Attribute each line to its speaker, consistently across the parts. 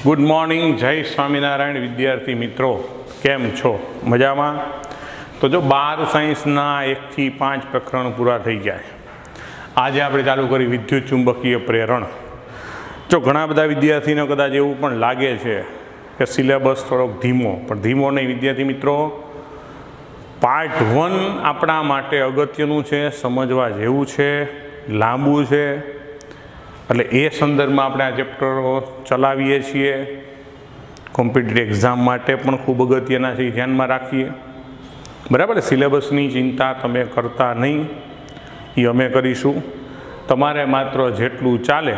Speaker 1: Good morning, જય સ્વામિનારાયણ વિદ્યાર્થી મિત્રો, કેમ છો? મજામાં? તો જો 12 સાયન્સના 1 થી 5 પ્રકરણ પૂરા થઈ ગયા. આજે આપણે ચાલુ કરી વિદ્યુત ચુંબકીય પ્રેરણ. જો ઘણા બધા વિદ્યાર્થીને કદાચ એવું પણ લાગે છે કે સિલેબસ થોડોક ધીમો, પણ ધીમો નહીં વિદ્યાર્થી મિત્રો. પાર્ટ 1 આપણા માટે અગત્યનું છે, સમજવા જેવું છે, લાંબુ છે. એટલે એ સંદર્ભમાં આપણે આ ચેપ્ટરો ચલાવીએ છીએ. કોમ્પિટિટિવ એક્ઝામ માટે પણ ખૂબ અગત્યના છે, એ ધ્યાનમાં રાખીએ. બરાબર, સિલેબસની ચિંતા તમે કરતા નહીં, એ અમે કરીશું. તમારે માત્ર જેટલું ચાલે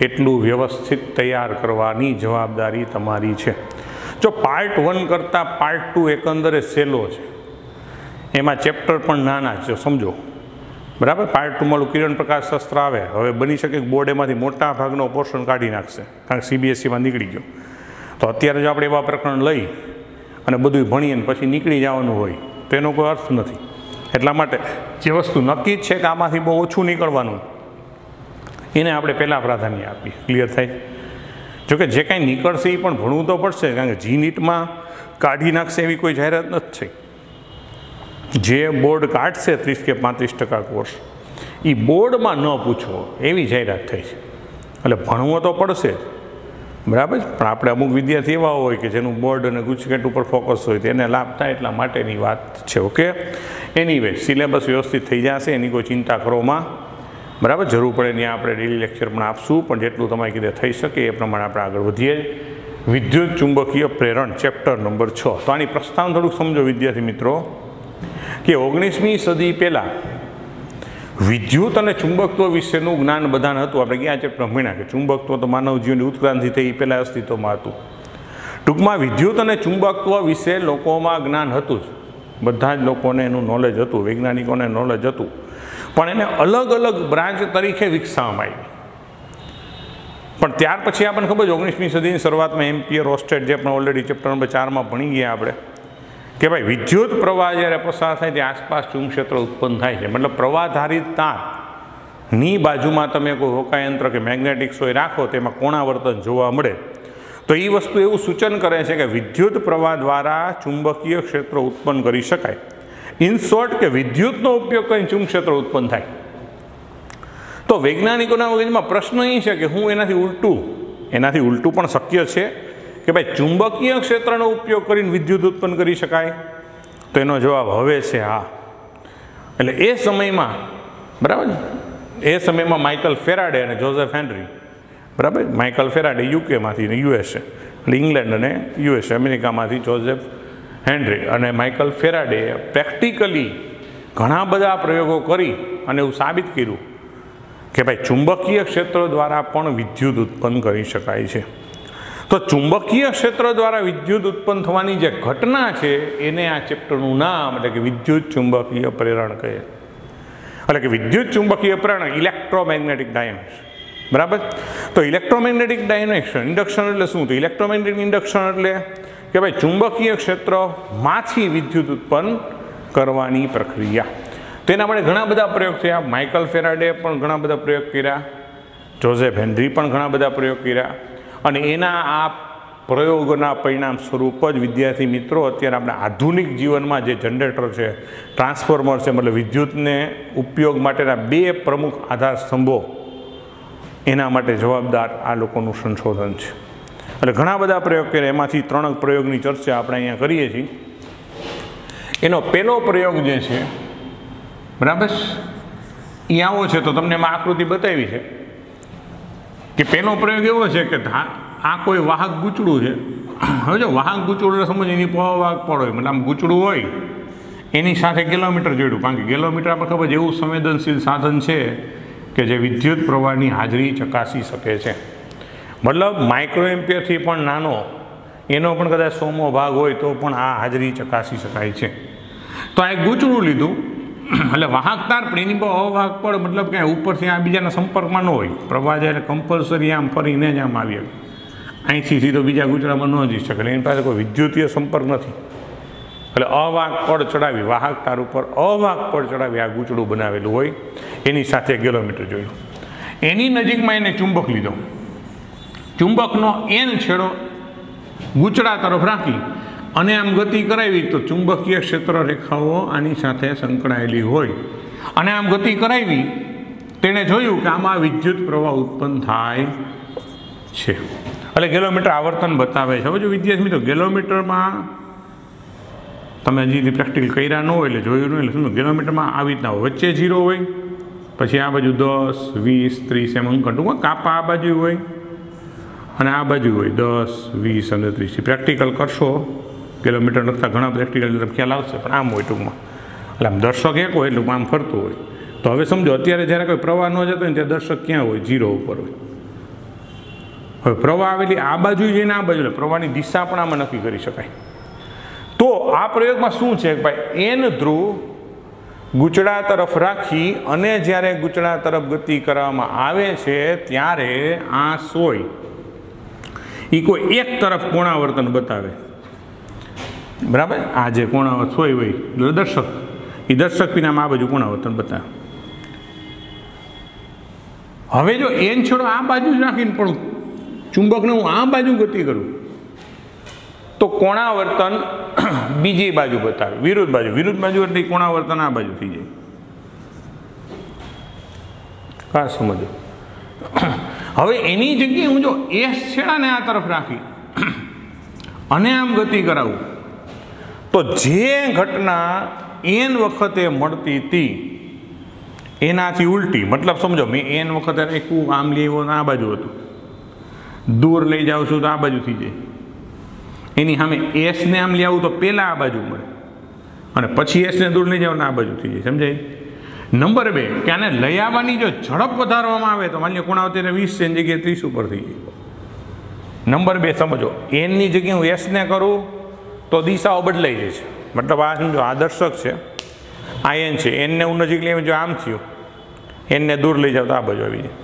Speaker 1: એટલું વ્યવસ્થિત તૈયાર કરવાની જવાબદારી તમારી છે. જો પાર્ટ 1 કરતાં પાર્ટ 2 એકંદરે સહેલો છે, એમાં ચેપ્ટર પણ નાના છે, સમજો. બરાબર, પાર્ટ 2માં કિરણ પ્રકાશ શસ્ત્ર આવે. હવે બની શકે કે બોર્ડ એમાંથી મોટા ભાગનો પોર્શન કાઢી નાખશે, કારણ કે CBSEમાં નીકળી ગયો. તો અત્યારે જો આપણે એવા પ્રકરણ લઈ અને બધું ભણીએ ને પછી નીકળી જવાનું હોય તો એનો કોઈ અર્થ નથી. એટલા માટે જે વસ્તુ નક્કી જ છે કે આમાંથી બહુ ઓછું નીકળવાનું, એને આપણે પહેલાં પ્રાધાન્ય આપીએ. ક્લિયર થાય? જોકે જે કાંઈ નીકળશે એ પણ ભણવું તો પડશે, કારણ કે GNETમાં કાઢી નાખશે એવી કોઈ જાહેરાત નથી થઈ. જે બોર્ડ કાઢશે 30 કે 35% કોર્સ, એ બોર્ડમાં ન પૂછવો એવી જાહેરાત થઈ છે. એટલે ભણવો તો પડશે જ, બરાબર. પણ આપણે અમુક વિદ્યાર્થી એવા હોય કે જેનું બોર્ડ અને ગુજકેટ ઉપર ફોકસ હોય, તેને લાભ થાય એટલા માટેની વાત છે. ઓકે, એનીવે સિલેબસ વ્યવસ્થિત થઈ જશે, એની કોઈ ચિંતા કરવામાં. બરાબર, જરૂર પડે ત્યાં આપણે ડેલી લેક્ચર પણ આપશું, પણ જેટલું તમારી કીધે થઈ શકે એ પ્રમાણે આપણે આગળ વધીએ. વિદ્યુત ચુંબકીય પ્રેરણ ચેપ્ટર નંબર 6. તો આની પ્રસ્તાવના થોડુંક સમજો વિદ્યાર્થી મિત્રો, કે 19મી સદી પહેલાં વિદ્યુત અને ચુંબકત્વ વિશેનું જ્ઞાન બધાને હતું. આપણે ક્યાં ચેપ્ટર ભણ્યા કે ચુંબકત્વ તો માનવ જીવનની ઉત્ક્રાંતિ થઈ એ પહેલાં અસ્તિત્વમાં હતું. ટૂંકમાં વિદ્યુત અને ચુંબકત્વ વિશે લોકોમાં જ્ઞાન હતું જ, બધા જ લોકોને એનું નોલેજ હતું, વૈજ્ઞાનિકોને નોલેજ હતું. પણ એને અલગ અલગ બ્રાન્ચ તરીકે વિકસાવવામાં આવી. પણ ત્યાર પછી આપણને ખબર છે 19મી સદીની શરૂઆતમાં એમ્પિયર ઓર્સ્ટેડ, જે આપણે ઓલરેડી ચેપ્ટર નંબર 4માં ભણી ગયા આપણે, કે ભાઈ વિદ્યુત પ્રવાહ જ્યારે પસાર થાય ત્યાં આસપાસ ચુંબક્ષેત્ર ઉત્પન્ન થાય છે. મતલબ પ્રવાહધારિત તારની બાજુમાં તમે કોઈ હોકાયંત્ર કે મેગ્નેટિક સોય રાખો, તેમાં કોણાવર્તન જોવા મળે. તો એ વસ્તુ એવું સૂચન કરે છે કે વિદ્યુત પ્રવાહ દ્વારા ચુંબકીય ક્ષેત્ર ઉત્પન્ન કરી શકાય. ઇન શોર્ટ, કે વિદ્યુતનો ઉપયોગ કરીને ચુંબક્ષેત્ર ઉત્પન્ન થાય. તો વૈજ્ઞાનિકોના મગજમાં પ્રશ્ન એ છે કે હું એનાથી ઉલટું પણ શક્ય છે કે ભાઈ ચુંબકીય ક્ષેત્રનો ઉપયોગ કરીને વિદ્યુત ઉત્પન્ન કરી શકાય? તો એનો જવાબ હવે છે હા. એટલે એ સમયમાં, બરાબર, એ સમયમાં માઇકલ ફેરાડે અને જોઝેફ હેનરી, બરાબર, માઇકલ ફેરાડે યુકેમાંથી ને USA, એટલે ઇંગ્લેન્ડ અને USA, અમેરિકામાંથી જોઝેફ હેનરી અને માઇકલ ફેરાડેએ પ્રેક્ટિકલી ઘણા બધા પ્રયોગો કરી અને એવું સાબિત કર્યું કે ભાઈ ચુંબકીય ક્ષેત્રો દ્વારા પણ વિદ્યુત ઉત્પન્ન કરી શકાય છે. તો ચુંબકીય ક્ષેત્ર દ્વારા વિદ્યુત ઉત્પન્ન થવાની જે ઘટના છે એને આ ચેપ્ટરનું નામ એટલે કે વિદ્યુત ચુંબકીય પ્રેરણ કહે. એટલે કે વિદ્યુત ચુંબકીય પ્રેરણ, ઇલેક્ટ્રોમેગ્નેટિક ડાયનેક્શન. બરાબર. તો ઇલેક્ટ્રોમેગ્નેટિક ડાયનેક્શન, ઇન્ડક્શન એટલે શું? તો ઇલેક્ટ્રોમેગ્નેટિક ઇન્ડક્શન એટલે કે ભાઈ ચુંબકીય ક્ષેત્રમાંથી વિદ્યુત ઉત્પન્ન કરવાની પ્રક્રિયા. તો એના માટે ઘણા બધા પ્રયોગ થયા. માઇકલ ફેરાડે પણ ઘણા બધા પ્રયોગ કર્યા, જોઝેફ હેનરી પણ ઘણા બધા પ્રયોગ કર્યા. અને એના આ પ્રયોગોના પરિણામ સ્વરૂપ જ વિદ્યાર્થી મિત્રો અત્યારે આપણે આધુનિક જીવનમાં જે જનરેટર છે, ટ્રાન્સફોર્મર છે, મતલબ વિદ્યુતને ઉપયોગ માટેના 2 પ્રમુખ આધાર સ્તંભો, એના માટે જવાબદાર આ લોકોનું સંશોધન છે. એટલે ઘણા બધા પ્રયોગ કર્યા, એમાંથી 3 પ્રયોગની ચર્ચા આપણે અહીંયા કરીએ છીએ. એનો પહેલો પ્રયોગ જે છે, બરાબર, એ આવો છે. તો તમને એમાં આકૃતિ બતાવી છે કે પહેલો પ્રયોગ એવો છે કે આ કોઈ વાહક ગૂંચળું છે. હવે જો વાહક ગૂંચળું સમજ, એની વાહક પડ હોય, મતલબ આમ ગૂંચળું હોય, એની સાથે ગેલોમીટર જોડ્યું, કારણ કે ગેલોમીટર આપણે ખબર છે એવું સંવેદનશીલ સાધન છે કે જે વિદ્યુત પ્રવાહની હાજરી ચકાસી શકે છે. મતલબ માઇક્રો એમ્પિયરથી પણ નાનો, એનો પણ કદાચ 100મો ભાગ હોય તો પણ આ હાજરી ચકાસી શકાય છે. તો આ એક ગૂંચળું લીધું, એટલે વાહક તાર, પણ એની પર અવાહક પડ, મતલબ કે ઉપરથી આ બીજાના સંપર્કમાં ન હોય. પ્રવાહ જ્યારે કમ્પલસરી આમ ફરીને જ આમ આવી, અહીંથી સીધો બીજા ગૂંચળામાં ન જઈ શકે. એની પાસે કોઈ વિદ્યુતીય સંપર્ક નથી. એટલે અવાહક પડ ચડાવી, વાહક તાર ઉપર અવાહક પડ ચડાવી આ ગૂંચળું બનાવેલું હોય, એની સાથે ગેલોમીટર જોયું. એની નજીકમાં એને ચુંબક લીધો. ચુંબકનો એન છેડો ગૂંચળા તરફ રાખી અને આમ ગતિ કરાવી તો ચુંબકીય ક્ષેત્ર રેખાઓ આની સાથે સંકળાયેલી હોય અને આમ ગતિ કરાવી તેણે જોયું કે આમાં વિદ્યુત પ્રવાહ ઉત્પન્ન થાય છે. એટલે ગેલોમીટર આવર્તન બતાવે છે. હવે જો વિદ્યાર્થી મિત્રો ગેલોમીટરમાં તમે હજી પ્રેક્ટિકલ કર્યા ન હોય એટલે જોયું ન એટલે શું ગેલોમીટરમાં આવી રીતના હોય, વચ્ચે 0 હોય, પછી આ બાજુ 10, 20, 30 એમ અંક ટૂંકમાં કાપા આ બાજુ હોય અને આ બાજુ હોય 10, 20 અને 30. પ્રેક્ટિકલ કરશો કિલોમીટર લખતા ઘણા પ્રેક્ટિકલ ખ્યાલ આવશે, પણ આમ હોય ટૂંકમાં. એટલે આમ દર્શક એક હોય એટલે આમ ફરતું હોય. તો હવે સમજો અત્યારે જ્યારે કોઈ પ્રવાહ ન જતો હોય ને ત્યાં દર્શક ક્યાં હોય? 0 ઉપર હોય. હવે પ્રવાહ આવેલી આ બાજુ જઈને આ બાજુ એટલે પ્રવાહની દિશા પણ આમાં નક્કી કરી શકાય. તો આ પ્રયોગમાં શું છે કે ભાઈ એન ધ્રુવ ગૂંચળા તરફ રાખી અને જ્યારે ગૂંચળા તરફ ગતિ કરવામાં આવે છે ત્યારે આ સોય એ કોઈ એક તરફ કોણાવર્તન બતાવે. બરાબર, આ જે કોણાવર્તન સોય હોય દર્શક, એ દર્શક વિનામાં આ બાજુ કોણાવર્તન બતાવે. હવે જો એન છેડો આ બાજુ જ રાખીને પણ ચુંબકને હું આ બાજુ ગતિ કરું તો કોણાવર્તન બીજી બાજુ બતાવે, વિરુદ્ધ બાજુ એટલે કોણાવર્તન આ બાજુ થઈ જાય. ખાસ સમજો. હવે એની જગ્યાએ હું જો એસ છેડાને આ તરફ રાખી અને આમ ગતિ કરાવું તો જે ઘટના એન વખતે મળતી હતી એનાથી ઉલટી, મતલબ સમજો મેં એન વખતે રાખ્યું આમ લઈ આવ્યો આ બાજુ હતું, દૂર લઈ જાઉં છું તો આ બાજુ થઈ જાય. એની સામે એસને આમ લઈ આવું તો પહેલાં આ બાજુ મળે અને પછી એસને દૂર લઈ જાવ ને આ બાજુ થઈ જાય. સમજાય? નંબર 2 કે આને લઈ આવવાની જો ઝડપ વધારવામાં આવે તો માની લો કોણાવર્તન 20 છે એની જગ્યાએ 30 ઉપર થઈ જાય. નંબર 2 સમજો, એનની જગ્યાએ હું એસને કરું તો દિશાઓ બદલાઈ જાય છે. મતલબ આ સમજો આ દર્શક છે, આ એન છે, એનને હું નજીક લઈ જો આમ થયું, એનને દૂર લઈ જાવ તો આ બાજુ આવી જાય.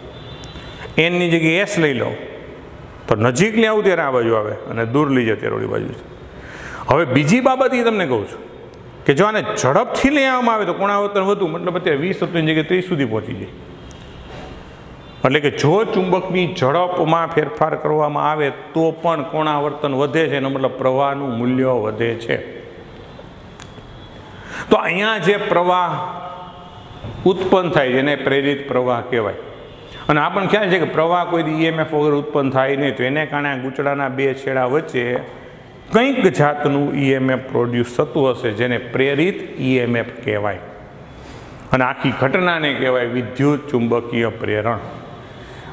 Speaker 1: એનની જગ્યાએ એસ લઈ લો તો નજીક લઈ આવું ત્યારે આ બાજુ આવે અને દૂર લઈ જાવ ત્યારે ઓલી બાજુ છે. હવે બીજી બાબત એ તમને કહું છું કે જો આને ઝડપથી લઈ આવવામાં આવે તો કોણાવર્તન વધુ, મતલબ અત્યારે 20 હતું એની જગ્યાએ 30 સુધી પહોંચી જાય. એટલે કે જો ચુંબકની ઝડપમાં ફેરફાર કરવામાં આવે તો પણ કોણાવર્તન વધે છે, એનો મતલબ પ્રવાહનું મૂલ્ય વધે છે. તો અહીંયા જે પ્રવાહ ઉત્પન્ન થાય છે એને પ્રેરિત પ્રવાહ કહેવાય. અને આપણને ખ્યાલ છે કે પ્રવાહ કોઈ ઈએમએફ વગર ઉત્પન્ન થાય નહીં, તો એને કારણે ગૂંચળાના 2 છેડા વચ્ચે કંઈક જાતનું ઈએમએફ પ્રોડ્યુસ થતું હશે જેને પ્રેરિત ઈએમએફ કહેવાય. અને આખી ઘટનાને કહેવાય વિદ્યુત ચુંબકીય પ્રેરણ.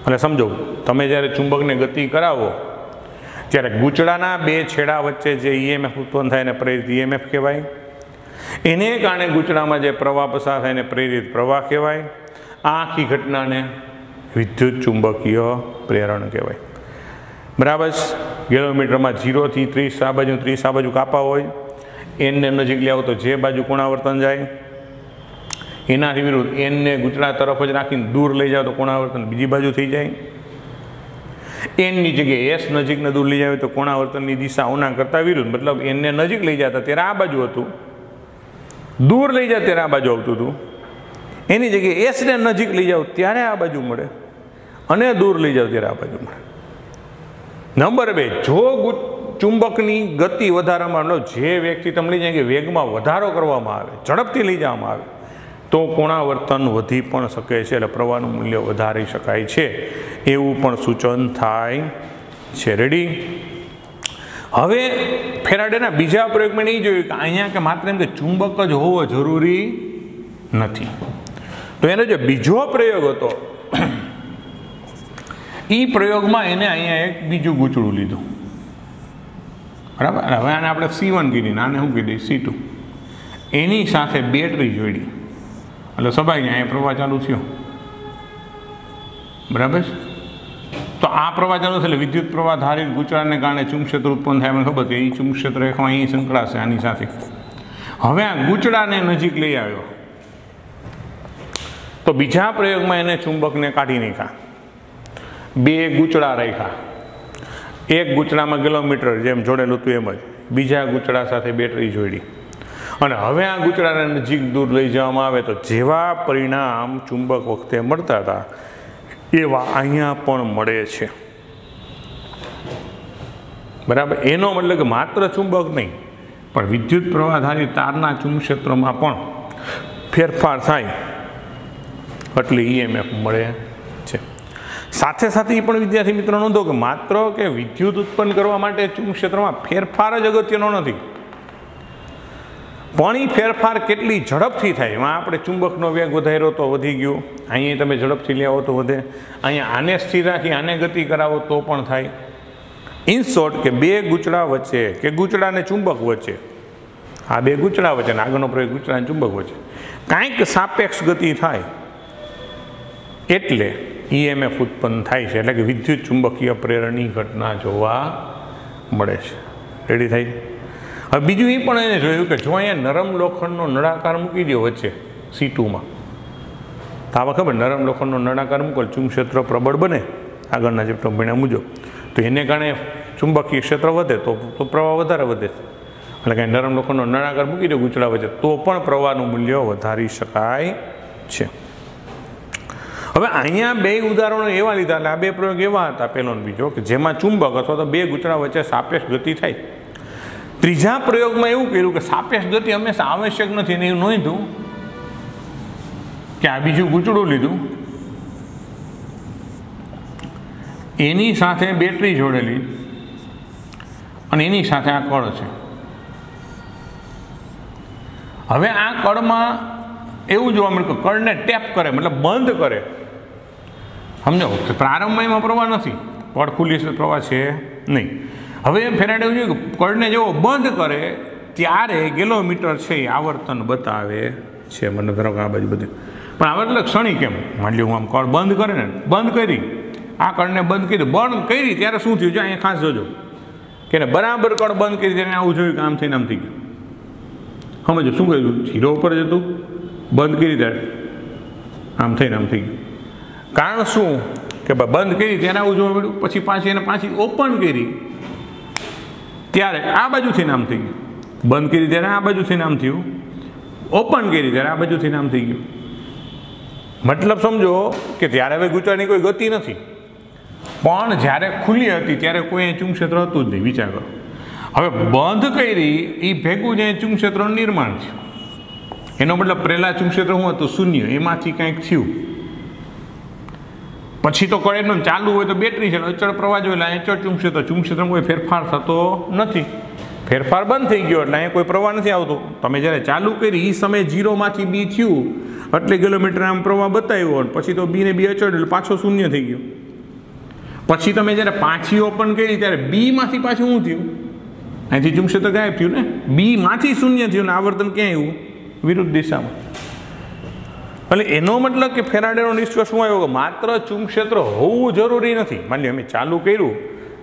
Speaker 1: અને સમજો તમે જ્યારે ચુંબકને ગતિ કરાવો ત્યારે ગૂંચળાના 2 છેડા વચ્ચે જે ઈએમએફ ઉત્પન્ન થાય એને પ્રેરિત ઈએમએફ કહેવાય. એને કારણે ગૂંચળામાં જે પ્રવાહ પસાર થાય એને પ્રેરિત પ્રવાહ કહેવાય. આ આખી ઘટનાને વિદ્યુત ચુંબકીય પ્રેરણ કહેવાય. બરાબર છે? કિલોમીટરમાં 0 થી 30 આ બાજુ 30 આ બાજુ કાપા હોય, એનને નજીક લઈ આવો તો જે બાજુ કોણાવર્તન જાય એનાથી વિરુદ્ધ એનને ગૂંચળા તરફ જ રાખીને દૂર લઈ જાઓ તો કોણાવર્તન બીજી બાજુ થઈ જાય. એનની જગ્યાએ એસ નજીકને દૂર લઈ જાય તો કોણાવર્તનની દિશા ઓના કરતાં વિરુદ્ધ, મતલબ એનને નજીક લઈ જતા ત્યારે આ બાજુ હતું, દૂર લઈ જાય ત્યારે આ બાજુ આવતું હતું. એની જગ્યાએ એસને નજીક લઈ જાઓ ત્યારે આ બાજુ મળે અને દૂર લઈ જાઓ ત્યારે આ બાજુ મળે. નંબર 2, જો ચુંબકની ગતિ વધારવામાં જે વ્યક્તિ તમે લઈ જાય કે વેગમાં વધારો કરવામાં આવે, ઝડપથી લઈ જવામાં આવે તો કોણાવર્તન વધી પણ શકે છે, એટલે પ્રવાહનું મૂલ્ય વધારી શકાય છે એવું પણ સૂચન થાય છે. રેડી? હવે ફેરાડેના બીજા પ્રયોગમાં નહીં જોયું કે અહીંયા કે માત્ર એમ કે ચુંબક જ હોવો જરૂરી નથી. તો એનો જે બીજો પ્રયોગ હતો એ પ્રયોગમાં એને અહીંયા એક બીજું ગૂંચળું લીધું. બરાબર? હવે આને આપણે C1 કીધી, આને શું કીધી? C2. એની સાથે બેટરી જોડી એટલે સ્વાભાવિક અહીંયા પ્રવાહ ચાલુ થયો. બરાબર? તો આ પ્રવાહ ચાલુ થાય એટલે વિદ્યુત પ્રવાહ ધારિત ગૂંચળાને કારણે ચુંબક્ષેત્ર ઉત્પન્ન થાય. મને ખબર કે એ ચુંબક્ષેત્ર રેખા અહીં સંકળાશે આની સાથે. હવે આ ગૂંચળાને નજીક લઈ આવ્યો તો બીજા પ્રયોગમાં એને ચુંબકને કાઢી નાખ્યા, 2 ગૂંચળા રાખ્યા. એક ગૂંચળામાં કિલોમીટર જેમ જોડેલું હતું એમ જ બીજા ગૂંચળા સાથે બેટરી જોડી અને હવે આ ગૂંચળાને નજીક દૂર લઈ જવામાં આવે તો જેવા પરિણામ ચુંબક વખતે મળતા હતા એવા અહીંયા પણ મળે છે. બરાબર. એનો મતલબ કે માત્ર ચુંબક નહીં, પણ વિદ્યુત પ્રવાહધારી તારના ચુંબકક્ષેત્રમાં પણ ફેરફાર થાય એટલે EMF મળે છે. સાથે સાથે એ પણ વિદ્યાર્થી મિત્રો નોંધો કે માત્ર કે વિદ્યુત ઉત્પન્ન કરવા માટે ચુંબકક્ષેત્રમાં ફેરફાર જ અગત્યનો નથી, પણ એ ફેરફાર કેટલી ઝડપથી થાય. એમાં આપણે ચુંબકનો વેગ વધાર્યો તો વધી ગયો, અહીંયા તમે ઝડપથી લઈ આવો તો વધે, અહીંયા આને સ્થિર રાખી આને ગતિ કરાવો તો પણ થાય. ઇન શોર્ટ કે બે ગૂંચળા વચ્ચે કે ગૂંચળા અને ચુંબક વચ્ચે, આ બે ગૂંચળા વચ્ચે અને આગળનો પ્રયોગ ગૂંચળા અને ચુંબક વચ્ચે કાંઈક સાપેક્ષ ગતિ થાય એટલે EMF ઉત્પન્ન થાય છે, એટલે કે વિદ્યુત ચુંબકીય પ્રેરણની ઘટના જોવા મળે છે. રેડી થઈ. હવે બીજું એ પણ એને જોયું કે જો અહીંયા નરમ લોખંડનો નળાકાર મૂકી દો વચ્ચે C2માં, તો આવા ખબર નરમ લોખંડનો નળાકાર મૂકો ચુંબકક્ષેત્ર પ્રબળ બને, આગળના ચેપ્ટર ભણ્યા મુજબ, તો એને કારણે ચુંબકીય ક્ષેત્ર વધે તો પ્રવાહ વધારે વધે. એટલે કે નરમ લોખંડનો નળાકાર મૂકી દો ગૂંચળા વચ્ચે તો પણ પ્રવાહનું મૂલ્ય વધારી શકાય છે. હવે અહીંયા બે ઉદાહરણો એવા લીધા, એટલે આ બે પ્રયોગ એવા હતા, પહેલો અને બીજો, કે જેમાં ચુંબક અથવા તો બે ગૂંચળા વચ્ચે સાપેક્ષ ગતિ થાય. ત્રીજા પ્રયોગમાં એવું કર્યું કે સાપેક્ષ ગતિ હંમેશા આવશ્યક નથી, અને એવું નોંધ્યું કે આ બીજું ગૂંચળું લીધું, એની સાથે બેટરી જોડેલી અને એની સાથે આ કળ છે. હવે આ કળમાં એવું જોવા મળ્યું કે કળને ટેપ કરે, મતલબ બંધ કરે. સમજો કે પ્રારંભમાં એમાં પ્રવાહ નથી, કળ ખુલ્લી છે, પ્રવાહ છે નહીં. હવે ફેરાડે એવું જોયું કે કળને જેવો બંધ કરે ત્યારે કિલોમીટર છે એ આવર્તન બતાવે છે. મને ધરો કે આ બાજુ બધે પણ આવર્તન ક્ષણિક કેમ, માની લો આમ કળ બંધ કરે ને, બંધ કરી આ કળને બંધ કરી, બંધ કરી ત્યારે શું થયું? જો અહીંયા ખાસ જોજો કે બરાબર કળ બંધ કરી ત્યારે આવું જોયું કે આમ થઈને આમ થઈ ગયું. સમજો શું કહ્યું? 0 ઉપર જ હતું, બંધ કરી ત્યારે આમ થઈને આમ થઈ ગયું. કારણ શું કે બંધ કરી ત્યારે આવું જોવા મળ્યું, પછી પાછી એને પાછી ઓપન કરી ત્યારે આ બાજુથી નામ થઈ ગયું. બંધ કરી ત્યારે આ બાજુથી નામ થયું, ઓપન કરી ત્યારે આ બાજુથી નામ થઈ ગયું. મતલબ સમજો કે ત્યારે હવે ગૂંચળાની કોઈ ગતિ નથી, પણ જ્યારે ખુલ્લી હતી ત્યારે કોઈ ચુંબકક્ષેત્ર હતું જ નહીં. વિચાર કરો. હવે બંધ કરી એ ભેગું જે ચુંબકક્ષેત્રનું નિર્માણ થયું. એનો મતલબ પહેલાં ચુંબકક્ષેત્ર શું હતું? શૂન્ય. એમાંથી કંઈક થયું, પછી તો કળે ચાલુ હોય તો બેટરી છે, અચળ પ્રવાહ જો, એટલે અચળ ચુંબકક્ષેત્રમાં કોઈ ફેરફાર થતો નથી. ફેરફાર બંધ થઈ ગયો એટલે અહીંયા કોઈ પ્રવાહ નથી આવતો. તમે જ્યારે ચાલુ કરી એ સમયે 0માંથી B થયું એટલે કિલોમીટર આમ પ્રવાહ બતાવ્યો, પછી તો B ને B અચળ એટલે પાછો શૂન્ય થઈ ગયો. પછી તમે જ્યારે પાછી ઓપન કરી ત્યારે બીમાંથી પાછું શું થયું? અહીંથી ચુંબકક્ષેત્ર ગાયબ થયું ને, બીમાંથી શૂન્ય થયું ને આવર્તન ક્યાં આવ્યું? વિરુદ્ધ દિશામાં. એટલે એનો મતલબ કે ફેરાડેનો નિષ્કર્ષ શું આવ્યો કે માત્ર ચુંબકક્ષેત્ર હોવું જરૂરી નથી. માની લો અમે ચાલુ કર્યું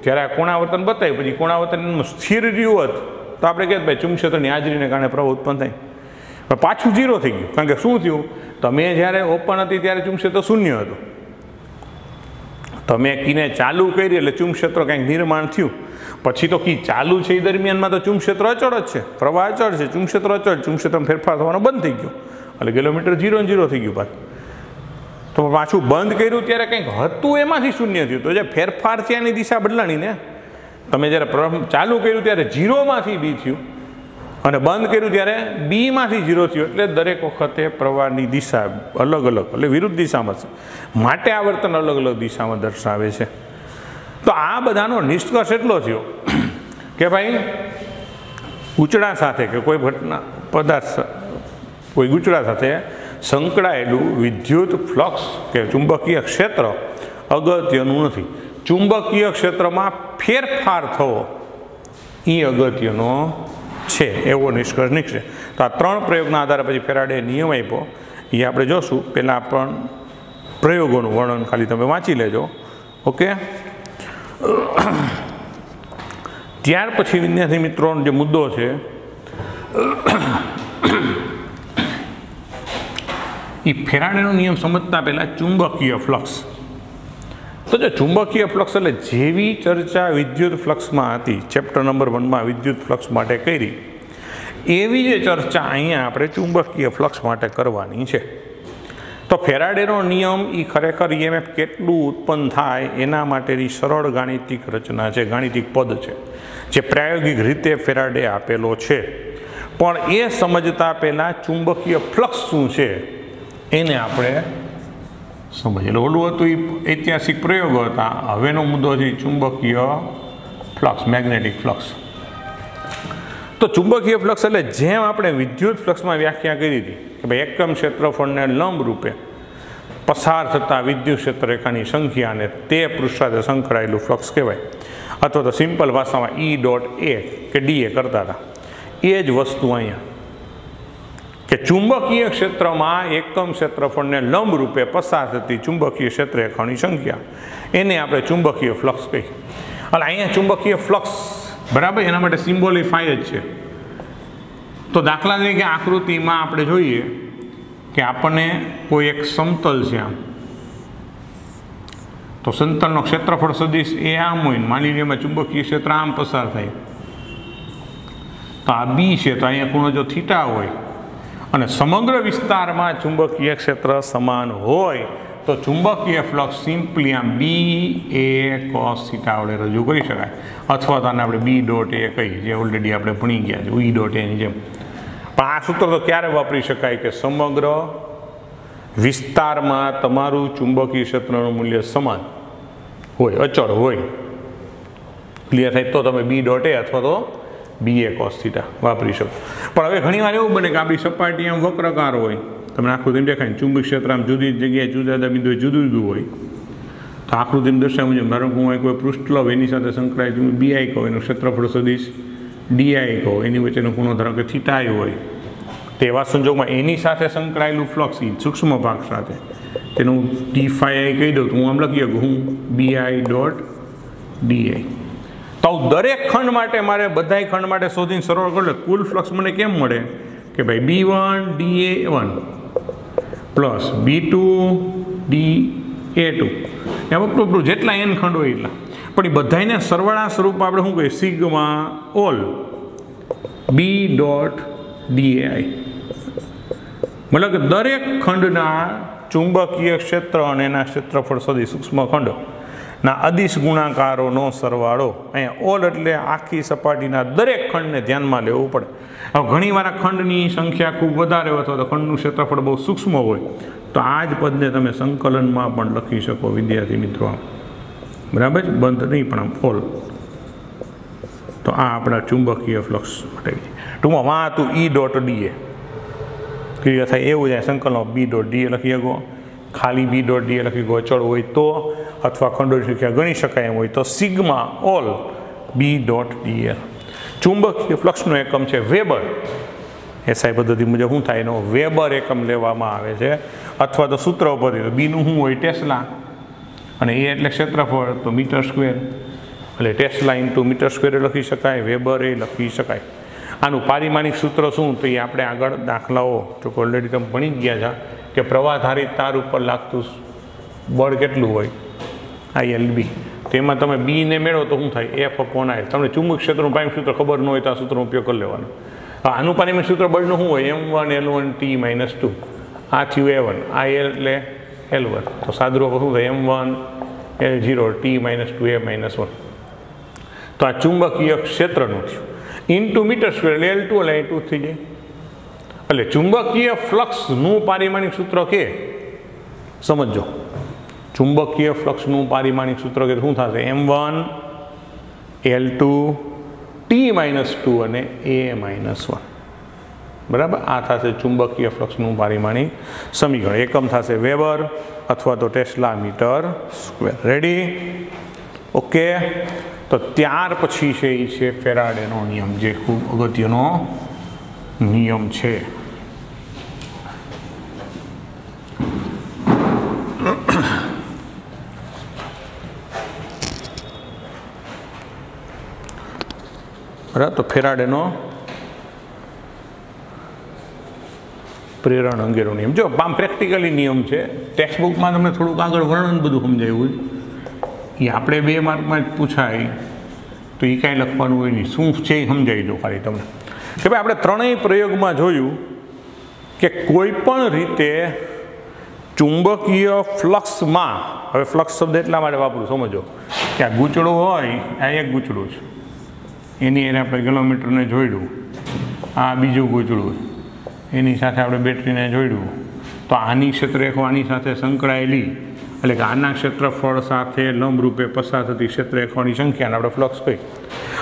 Speaker 1: ત્યારે આ કોણાવર્તન બતાવ્યું, પછી કોણાવર્તન સ્થિર રહ્યું હોત તો આપણે કહેત ભાઈ ચુંબકક્ષેત્રની હાજરીને કારણે પ્રવાહ ઉત્પન્ન થાય. પણ પાછું 0 થઈ ગયું, કારણ કે શું થયું? તમે જ્યારે ઓપન હતી ત્યારે ચુંબકક્ષેત્ર શૂન્ય હતું, તમે કીને ચાલુ કરી એટલે ચુંબકક્ષેત્ર કંઈક નિર્માણ થયું. પછી તો કી ચાલુ છે એ દરમિયાનમાં તો ચુંબકક્ષેત્ર અચળ જ છે, પ્રવાહ અચળ છે, ચુંબકક્ષેત્ર અચળ, ચુંબકક્ષેત્રમાં ફેરફાર થવાનો બંધ થઈ ગયો એટલે કિલોમીટર 0 ને 0 થઈ ગયું. પાછું તો પાછું બંધ કર્યું ત્યારે કંઈક હતું એમાંથી શૂન્ય થયું. તો જે ફેરફાર છે એની દિશા બદલાણી ને. તમે જ્યારે ચાલુ કર્યું ત્યારે 0માંથી B થયું અને બંધ કર્યું ત્યારે બીમાંથી 0 થયું, એટલે દરેક વખતે પ્રવાહની દિશા અલગ અલગ એટલે વિરુદ્ધ દિશામાં છે. માટે આવર્તન અલગ અલગ દિશામાં દર્શાવે છે. તો આ બધાનો નિષ્કર્ષ એટલો થયો કે ભાઈ ગૂંચળા સાથે કે કોઈ ઘટના પદાર્થ કોઈ ગૂંચળા સાથે સંકળાયેલું વિદ્યુત ફ્લક્સ કે ચુંબકીય ક્ષેત્ર અગત્યનું નથી. ચુંબકીય ક્ષેત્રમાં ફેરફાર થવો એ અગત્યનો છે, એવો નિષ્કર્ષ નીકળે. તો આ 3 પ્રયોગના આધારે પછી ફેરાડે નિયમ આપ્યો એ આપણે જોશું. પહેલાં પણ પ્રયોગોનું વર્ણન ખાલી તમે વાંચી લેજો. ઓકે. ત્યાર પછી વિદ્યાર્થી મિત્રોનો જે મુદ્દો છે એ ફેરાડેનો નિયમ સમજતા પહેલાં ચુંબકીય ફ્લક્સ. તો જો ચુંબકીય ફ્લક્સ એટલે જેવી ચર્ચા વિદ્યુત ફ્લક્સમાં હતી, ચેપ્ટર નંબર 1માં વિદ્યુત ફ્લક્સ માટે કરી, એવી જે ચર્ચા અહીંયા આપણે ચુંબકીય ફ્લક્સ માટે કરવાની છે. તો તો ફેરાડેનો નિયમ એ ખરેખર EMF કેટલું ઉત્પન્ન થાય એના માટેની સરળ ગાણિતિક રચના છે, ગાણિતિક પદ છે, જે પ્રાયોગિક રીતે ફેરાડે આપેલો છે. પણ એ સમજતા પહેલાં ચુંબકીય ફ્લક્સ શું છે એને આપણે સમજીએ. ઓલું હતું એ ઐતિહાસિક પ્રયોગો હતા, હવેનો મુદ્દો છે ચુંબકીય ફ્લક્સ, મેગ્નેટિક ફ્લક્સ. તો ચુંબકીય ફ્લક્સ એટલે જેમ આપણે વિદ્યુત ફ્લક્સમાં વ્યાખ્યા કરી હતી કે ભાઈ એકમ ક્ષેત્રફળને લંબ રૂપે પસાર થતા વિદ્યુત ક્ષેત્ર રેખાની સંખ્યા અને તે પૃષ્ઠ સાથે સંકળાયેલું ફ્લક્સ કહેવાય, અથવા તો સિમ્પલ ભાષામાં E.A કે DA કરતા હતા. એ જ વસ્તુ અહીંયા કે ચુંબકીય ક્ષેત્રમાં એકમ ક્ષેત્રફળને લંબ રૂપે પસાર થતી ચુંબકીય ક્ષેત્ર રેખાની સંખ્યા, એને આપણે ચુંબકીય ફ્લક્સ કહીએ. એટલે અહીંયા ચુંબકીય ફ્લક્સ બરાબર એના માટે સિમ્બોલિફાય જ છે. તો દાખલા તરીકે આકૃતિમાં આપણે જોઈએ કે આપણને કોઈ એક સમતલ છે આમ, તો સમતલનો ક્ષેત્રફળ સદિશ એ આમ હોય ને માની લો એમાં ચુંબકીય ક્ષેત્ર આમ પસાર થાય, તો આ બી છે, તો અહીંયા ખૂણો જો થીટા હોય અને સમગ્ર વિસ્તારમાં ચુંબકીય ક્ષેત્ર સમાન હોય તો ચુંબકીય ફ્લક્સ સિમ્પલી આમ BA cos થીટા વડે રજૂ કરી શકાય, અથવા તો આને આપણે B.A કહીએ, જે ઓલરેડી આપણે ભણી ગયા છે E.Aની જેમ. પણ આ સૂત્ર તો ક્યારે વાપરી શકાય કે સમગ્ર વિસ્તારમાં તમારું ચુંબકીય ક્ષેત્રનું મૂલ્ય સમાન હોય, અચળ હોય. ક્લિયર થાય તો તમે B.A અથવા તો BA cos થીટા વાપરી શકો. પણ હવે ઘણીવાર એવું બને કે આપણી સપાટી આમ વક્રકાર હોય, તમને આકૃતિમાં દેખાય ચુંબકીય ક્ષેત્ર આમ જુદી જગ્યાએ જુદા જુદા બિંદુએ જુદું જુદું હોય. તો આકૃતિમાં દર્શાવ્યા મુજબ ધારો કે હું કોઈ પૃષ્ઠ લઉં, એની સાથે સંકળાયેલું BI કહું, એનું ક્ષેત્રફળ સદિશ DI કહું, એની વચ્ચેનો ખૂણો ધારો કે થીટા હોય, તેવા સંજોગમાં એની સાથે સંકળાયેલું ફ્લક્સ એ સૂક્ષ્મ ભાગ સાથે તેનું T∅I કહી દઉં તો હું આમ લખી શકું હું BI.DI. તો દરેક ખંડ માટે મારે બધાય ખંડ માટે શોધીને સરળ કરો કુલ ફ્લક્સ મને કેમ મળે કે ભાઈ B1 DA1 plus B2 DA2 એમ આપણું જેટલા n ખંડ હોય એટલા, પણ એ બધાને સરવાળા સ્વરૂપ આપણે શું કહીએ સિગ્મા ઓલ B.DAI. મતલબ કે દરેક ખંડના ચુંબકીય ક્ષેત્ર અને એના ક્ષેત્રફળ સદી સૂક્ષ્મ ખંડના અદિશ ગુણાકારોનો સરવાળો. અહીંયા ઓલ એટલે આખી સપાટીના દરેક ખંડને ધ્યાનમાં લેવું પડે. હવે ઘણીવાર આ ખંડની સંખ્યા ખૂબ વધારે હોય અથવા તો ખંડનું ક્ષેત્રફળ બહુ સૂક્ષ્મ હોય તો આ જ પદને તમે સંકલનમાં પણ લખી શકો વિદ્યાર્થી મિત્રો, બરાબર જ, બંધ નહીં પણ આમ ઓલ. તો આ આપણા ચુંબકીય ફ્લક્સ માટે ટૂંકમાં વાં હતું E.DA ક્લિયર થાય એવું જાય. સંકલનમાં B.DA લખી શકો, ખાલી B.DA લખી શકો અચળ હોય તો, અથવા ખંડોની સંખ્યા ગણી શકાય એમ હોય તો સિગ્મા ઓલ B.DA. ચુંબકીય ફ્લક્સનો એકમ છે વેબર. SI પદ્ધતિ મુજબ શું થાય એનો વેબર એકમ લેવામાં આવે છે, અથવા તો સૂત્ર ઉપરથી તો બીનું શું હોય ટેસ્લા, અને એ એટલે ક્ષેત્રફળ તો મીટર સ્ક્વેર, એટલે ટેસ્લા ઇન્ટુ મીટર સ્ક્વેર લખી શકાય, વેબર એ લખી શકાય. આનું પારિમાણિક સૂત્ર શું તો એ આપણે આગળ દાખલાઓ જો ઓલરેડી તમે ભણી જ ગયા છે કે પ્રવાહધારિત તાર ઉપર લાગતું બળ કેટલું હોય ILB, તો એમાં તમે બીને મેળવો તો શું થાય F/I. તમને ચુંબક ક્ષેત્રનું પારિમાણિક સૂત્ર ખબર ન હોય તો આ સૂત્રનો ઉપયોગ કરી લેવાનો. આનું પારિમાણિક સૂત્ર બળનું શું હોય M1L1T-2, આ થયું A1, આ એટલે L1, તો સાદુરૂપ શું થાય M1L0T-2A-1. તો આ ચુંબકીય ક્ષેત્રનું થયું ઇન્ટુ મીટર સ્ક્વેર એટલે L2 એટલે A2 થઈ જાય. એટલે ચુંબકીય ફ્લક્સનું પારિમાણિક સૂત્ર કે સમજો, ચુંબકીય ફ્લક્સનું પારિમાણિક સૂત્ર કે શું થશે M1L2T-2 અને A-1, બરાબર. આ થશે ચુંબકીય ફ્લક્સનું પારિમાણિક સમીકરણ. એકમ થશે વેબર અથવા તો tesla meter square. Ready? Okay. તો ત્યાર પછી છે એ છે ફેરાડેનો નિયમ, જે ખૂબ અગત્યનો નિયમ છે. બરાબર. તો ફેરાડેનો પ્રેરણ અંગેનો નિયમ જો આમ પ્રેક્ટિકલી નિયમ છે, ટેક્સ્ટ બુકમાં તમને થોડુંક આગળ વર્ણન બધું સમજાયું એ આપણે 2 માર્કમાં જ પૂછાય તો એ કાંઈ લખવાનું હોય નહીં, શું છે એ સમજાવી દો ખાલી તમને કે ભાઈ આપણે ત્રણેય પ્રયોગમાં જોયું કે કોઈ પણ રીતે ચુંબકીય ફ્લક્સમાં, હવે ફ્લક્સ શબ્દ એટલા માટે વાપરું સમજો કે આ ગૂંચળું હોય, આ એક ગૂંચળું છે, એની એને આપણે કિલોમીટરને જોડ્યું, આ બીજું ગૂંચળું એની સાથે આપણે બેટરીને જોડ્યું, તો આની ક્ષેત્રરેખા આની સાથે સંકળાયેલી, એટલે કે આના ક્ષેત્રફળ સાથે લંબરૂપે પસાર થતી ક્ષેત્રરેખાની સંખ્યાને આપણે ફ્લક્સ કહી.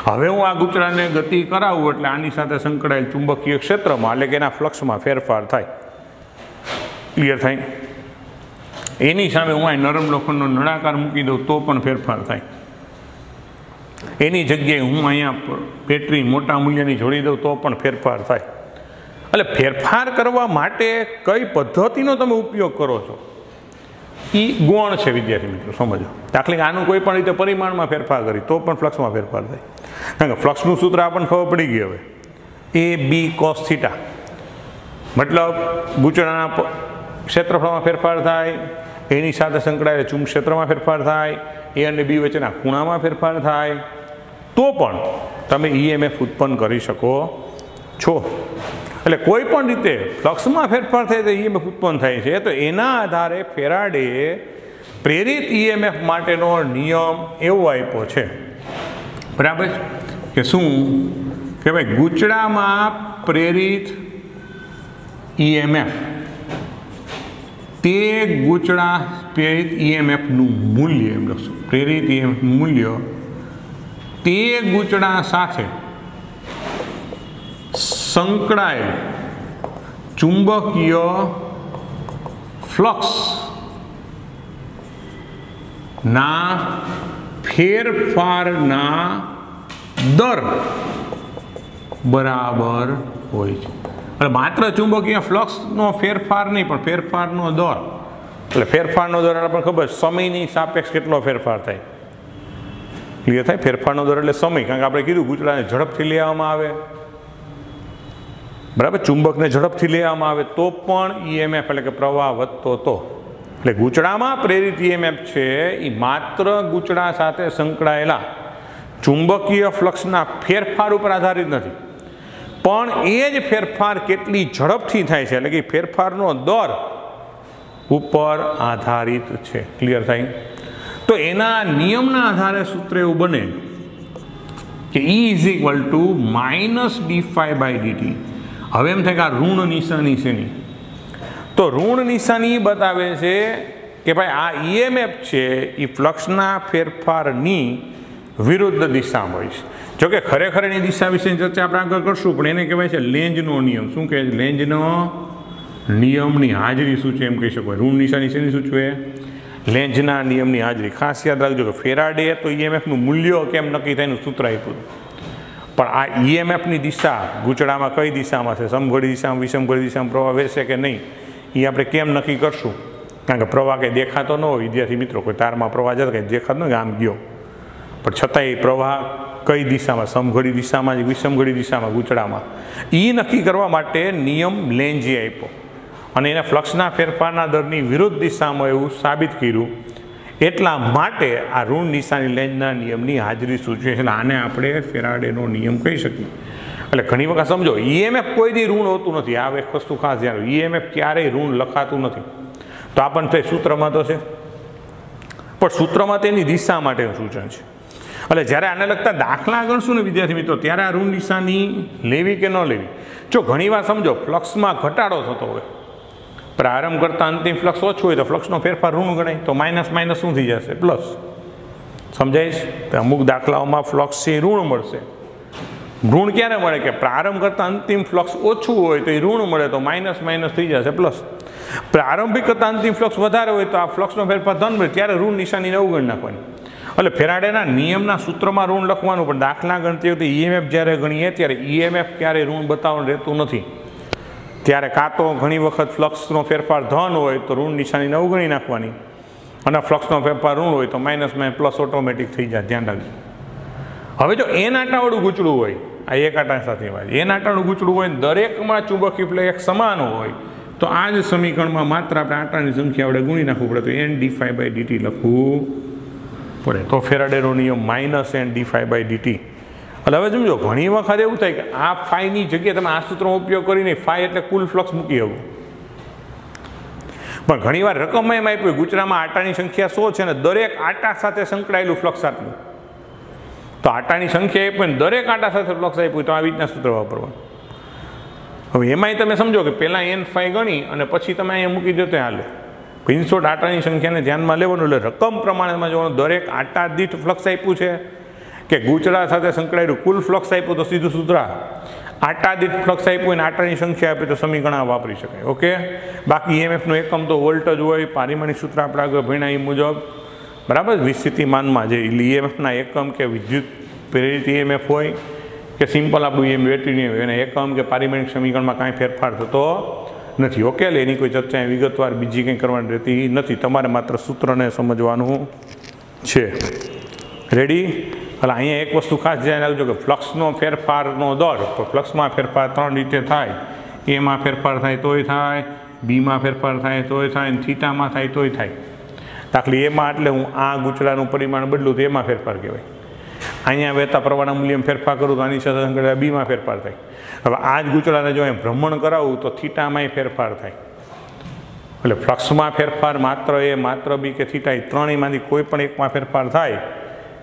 Speaker 1: હવે હું આ ગૂંચળાને ગતિ કરાવું એટલે આની સાથે સંકળાયેલ ચુંબકીય ક્ષેત્રમાં, એટલે કે એના ફ્લક્સમાં ફેરફાર થાય. ક્લિયર થાય? એની સામે હું આ નરમ લોખંડનો નળાકાર મૂકી દઉં તો પણ ફેરફાર થાય. એની જગ્યાએ હું અહીંયા બેટરી મોટા મૂલ્યની જોડી દઉં તો પણ ફેરફાર થાય. એટલે ફેરફાર કરવા માટે કઈ પદ્ધતિનો તમે ઉપયોગ કરો છો એ ગુણ છે વિદ્યાર્થી મિત્રો, સમજો. દાખલા કે આનું કોઈ પણ રીતે પરિમાણમાં ફેરફાર કરી તો પણ ફ્લક્સમાં ફેરફાર થાય. કારણ કે ફ્લક્સનું સૂત્ર આપણને ખબર પડી ગઈ. હવે AB cos θ મતલબ ગૂંચળાના ક્ષેત્રફળમાં ફેરફાર થાય, એની સાથે સંકળાયેલા ચુંબક ક્ષેત્રમાં ફેરફાર થાય, A અને B વચ્ચેના ખૂણામાં ફેરફાર થાય, તો પણ તમે EMF ઉત્પન્ન કરી શકો છો. એટલે કોઈ પણ રીતે ફ્લક્સમાં ફેરફાર થાય તો EMF ઉત્પન્ન થાય છે. તો એના આધારે ફેરાડે પ્રેરિત EMF માટેનો નિયમ એવો આપ્યો છે, બરાબર, કે શું કે ભાઈ ગૂંચળામાં પ્રેરિત EMF તે ગૂંચળા પ્રેરિત EMFનું મૂલ્ય, એમ લખશું, પ્રેરિત EMF મૂલ્ય તે ગૂંચળા સાથે સંકળાયેલ ચુંબકીય ફ્લક્સ ના ફેરફારના દર બરાબર હોય છે. એટલે માત્ર ચુંબકીય ફ્લક્સનો ફેરફાર નહીં પણ ફેરફારનો દર, એટલે ફેરફારનો દર આપણને ખબર સમયની સાપેક્ષ કેટલો ફેરફાર થાય. ક્લિયર થાય? ફેરફારનો દર એટલે સમય, કારણ કે આપણે કીધું ગૂંચળાને ઝડપથી લેવામાં આવે, બરાબર, ચુંબકને ઝડપથી લેવામાં આવે તો પણ EMF એટલે કે પ્રવાહ વધતો હતો. એટલે ગૂંચળામાં પ્રેરિત EMF છે એ માત્ર ગૂંચળા સાથે સંકળાયેલા ચુંબકીય ફ્લક્સના ફેરફાર ઉપર આધારિત નથી, પણ એ જ ફેરફાર કેટલી ઝડપથી થાય છે, એટલે કે ફેરફારનો દર ઉપર આધારિત છે. ક્લિયર થાય? તો એના નિયમના આધારે સૂત્ર એવું બને કે E = -dφ/dt. હવે એમ થાય કે આ ઋણ નિશાની છે ની, તો ઋણ નિશાની બતાવે છે કે ભાઈ આ EMF છે એ ફ્લક્સના ફેરફારની વિરુદ્ધ દિશામાં હોય છે. જોકે ખરેખર એની દિશા વિશેની ચર્ચા આપણે આગળ કરશું, પણ એને કહેવાય છે લેન્ઝનો નિયમ. શું કહે છે? લેન્ઝનો નિયમની હાજરી સૂચવે એમ કહી શકાય. ઋણ નિશાની શેની સૂચવે? લેન્ઝના નિયમની હાજરી. ખાસ યાદ રાખજો કે ફેરાડે તો EMFનું મૂલ્ય કેમ નક્કી થાય એનું સૂત્ર આપ્યું, પણ આ EMFની દિશા ગૂંચળામાં કઈ દિશામાં છે, સમઘડી દિશામાં વિષમઘડી દિશામાં પ્રવાહ વહેશે કે નહીં, એ આપણે કેમ નક્કી કરશું? કારણ કે પ્રવાહ કંઈ દેખાતો ન હોય વિદ્યાર્થી મિત્રો, કોઈ તારમાં પ્રવાહ જતો કંઈ દેખાતો ન હોય આમ ગયો, પણ છતાંય પ્રવાહ કઈ દિશામાં, સમઘડી દિશામાં વિષમઘડી દિશામાં ગૂંચળામાં, એ નક્કી કરવા માટે નિયમ લેન્ઝે આપ્યો અને એને ફ્લક્સના ફેરફારના દરની વિરુદ્ધ દિશામાં એવું સાબિત કર્યું. એટલા માટે આ ઋણ નિશાની લેન્ઝના નિયમની હાજરી સૂચવે છે. આને આપણે ફેરાડેનો નિયમ કહી શકીએ. એટલે ઘણી વખત સમજો EMF કોઈ દી ઋણ હોતું નથી. આ એક વસ્તુ ખાસ ધ્યાન, EMF ક્યારેય ઋણ લખાતું નથી. તો આપણને તે સૂત્રમાં તો છે, પણ સૂત્રમાં તેની દિશા માટેનું સૂચન છે. એટલે જ્યારે આને લગતા દાખલા ગણશું ને વિદ્યાર્થી મિત્રો, ત્યારે આ ઋણ નિશાની લેવી કે ન લેવી. જો ઘણીવાર સમજો ફ્લક્સમાં ઘટાડો થતો હોય, પ્રારંભ કરતાં અંતિમ ફ્લક્સ ઓછું હોય તો ફ્લક્સનો ફેરફાર ઋણ ગણાય, તો માઇનસ માઇનસ શું થઈ જશે? પ્લસ. સમજાય છે? તો અમુક દાખલાઓમાં ફ્લક્સ છે ઋણ મળશે. ઋણ ક્યારે મળે? કે પ્રારંભ કરતાં અંતિમ ફ્લક્સ ઓછું હોય તો એ ઋણ મળે, તો માઇનસ માઇનસ થઈ જશે પ્લસ. પ્રારંભિક કરતાં અંતિમ ફ્લક્સ વધારે હોય તો આ ફ્લક્સનો ફેરફાર ધન મળે, ત્યારે ઋણ નિશાનીને અવગણ નાખવાની. એટલે ફેરાડેના નિયમના સૂત્રમાં ઋણ લખવાનું, પણ દાખલા ગણતી વખતે EMF જ્યારે ગણીએ ત્યારે EMF ક્યારેય ઋણ બતાવવાનું રહેતું નથી. ત્યારે કાં તો ઘણી વખત ફ્લક્સનો ફેરફાર ધન હોય તો ઋણ નિશાનીને અવગણી નાખવાની, અને ફ્લક્સનો ફેરફાર ઋણ હોય તો માઇનસ માઇનસ પ્લસ ઓટોમેટિક થઈ જાય. ધ્યાન રાખજો. હવે જો એન આંટાવાળું ગૂંચળું હોય, આ એક આંટા સાથે વાત, એન આંટાવાળું ગૂંચળું હોય, દરેકમાં ચુંબકીય ફ્લક્સ એક સમાન હોય, તો આ જ સમીકરણમાં માત્ર આપણે આંટાની સંખ્યા આપણે ગુણી નાખવું પડે, તો n/dφ/dt લખવું પડે. તો ફેરાડેનો નિયમ -n/dφ/dt. એટલે હવે સમજો ઘણી વખત એવું થાય કે આ ફાઈની જગ્યાએ તમે આ સૂત્રનો ઉપયોગ કરીને ફાઈ એટલે કુલ ફ્લક્સ મૂકી શકો, પણ ઘણીવાર રકમમાં એમ આપ્યું ગૂંચળામાં આટાની સંખ્યા 100 છે ને દરેક આટા સાથે સંકળાયેલું ફ્લક્સ આટલું, તો આટાની સંખ્યા એ પણ દરેક આટા સાથે ફ્લક્સ આપ્યું તો આવી રીતના સૂત્ર વાપરવાનું. હવે એમાંય તમે સમજો કે પહેલાં n ગણી અને પછી તમે અહીંયા મૂકી દો તો હાલે. ઇનશોર્ટ આટાની સંખ્યાને ધ્યાનમાં લેવાનું, એટલે રકમ પ્રમાણેમાં જોવાનું દરેક આટા દીઠ ફ્લક્સ આપ્યું છે કે ગૂંચળા સાથે સંકળાયેલું કુલ ફ્લક્સ આપ્યું તો સીધું સૂત્ર આટા દીઠ ફ્લક્સ આપ્યું અને આટાની સંખ્યા આપી તો સમીકરણ વાપરી શકાય. ઓકે, બાકી EMFનો એકમ તો વોલ્ટ જ હોય, પારિમાણિક સૂત્ર આપણે આગળ ભણ્યા એ મુજબ, બરાબર. વિસ્થિતિમાનમાં જે EMFના એકમ કે વિદ્યુત પ્રેરિત EMF હોય કે સિમ્પલ આપણું EMF બેટરીની હોય એના એકમ કે પારિમાણિક સમીકરણમાં કાંઈ ફેરફાર થતો નથી. ઓકે, એટલે એની કોઈ ચર્ચા વિગતવાર બીજી કંઈ કરવાની રહેતી નથી, તમારે માત્ર સૂત્રને સમજવાનું છે. રેડી? એટલે અહીંયા એક વસ્તુ ખાસ ધ્યાન રાખજો કે ફ્લક્સનો ફેરફારનો દર, તો ફ્લક્સમાં ફેરફાર 3 રીતે થાય. એમાં ફેરફાર થાય તોય થાય, બીમાં ફેરફાર થાય તોય થાય, અને થીટામાં થાય તોય થાય. દાખલા એમાં એટલે હું આ ગૂંચળાનું પરિમાણ બદલું તો એમાં ફેરફાર કહેવાય. અહીંયા વહેતા પ્રવાહના મૂલ્યમાં ફેરફાર કરું તો આની સાથે સંકળાયેલા બીમાં ફેરફાર થાય. હવે આ જ ગૂંચળાને જો એમ ભ્રમણ કરાવું તો થીટામાંય ફેરફાર થાય. એટલે ફ્લક્સમાં ફેરફાર માત્ર બી કે થીટા એ ત્રણેયમાંથી કોઈ પણ એકમાં ફેરફાર થાય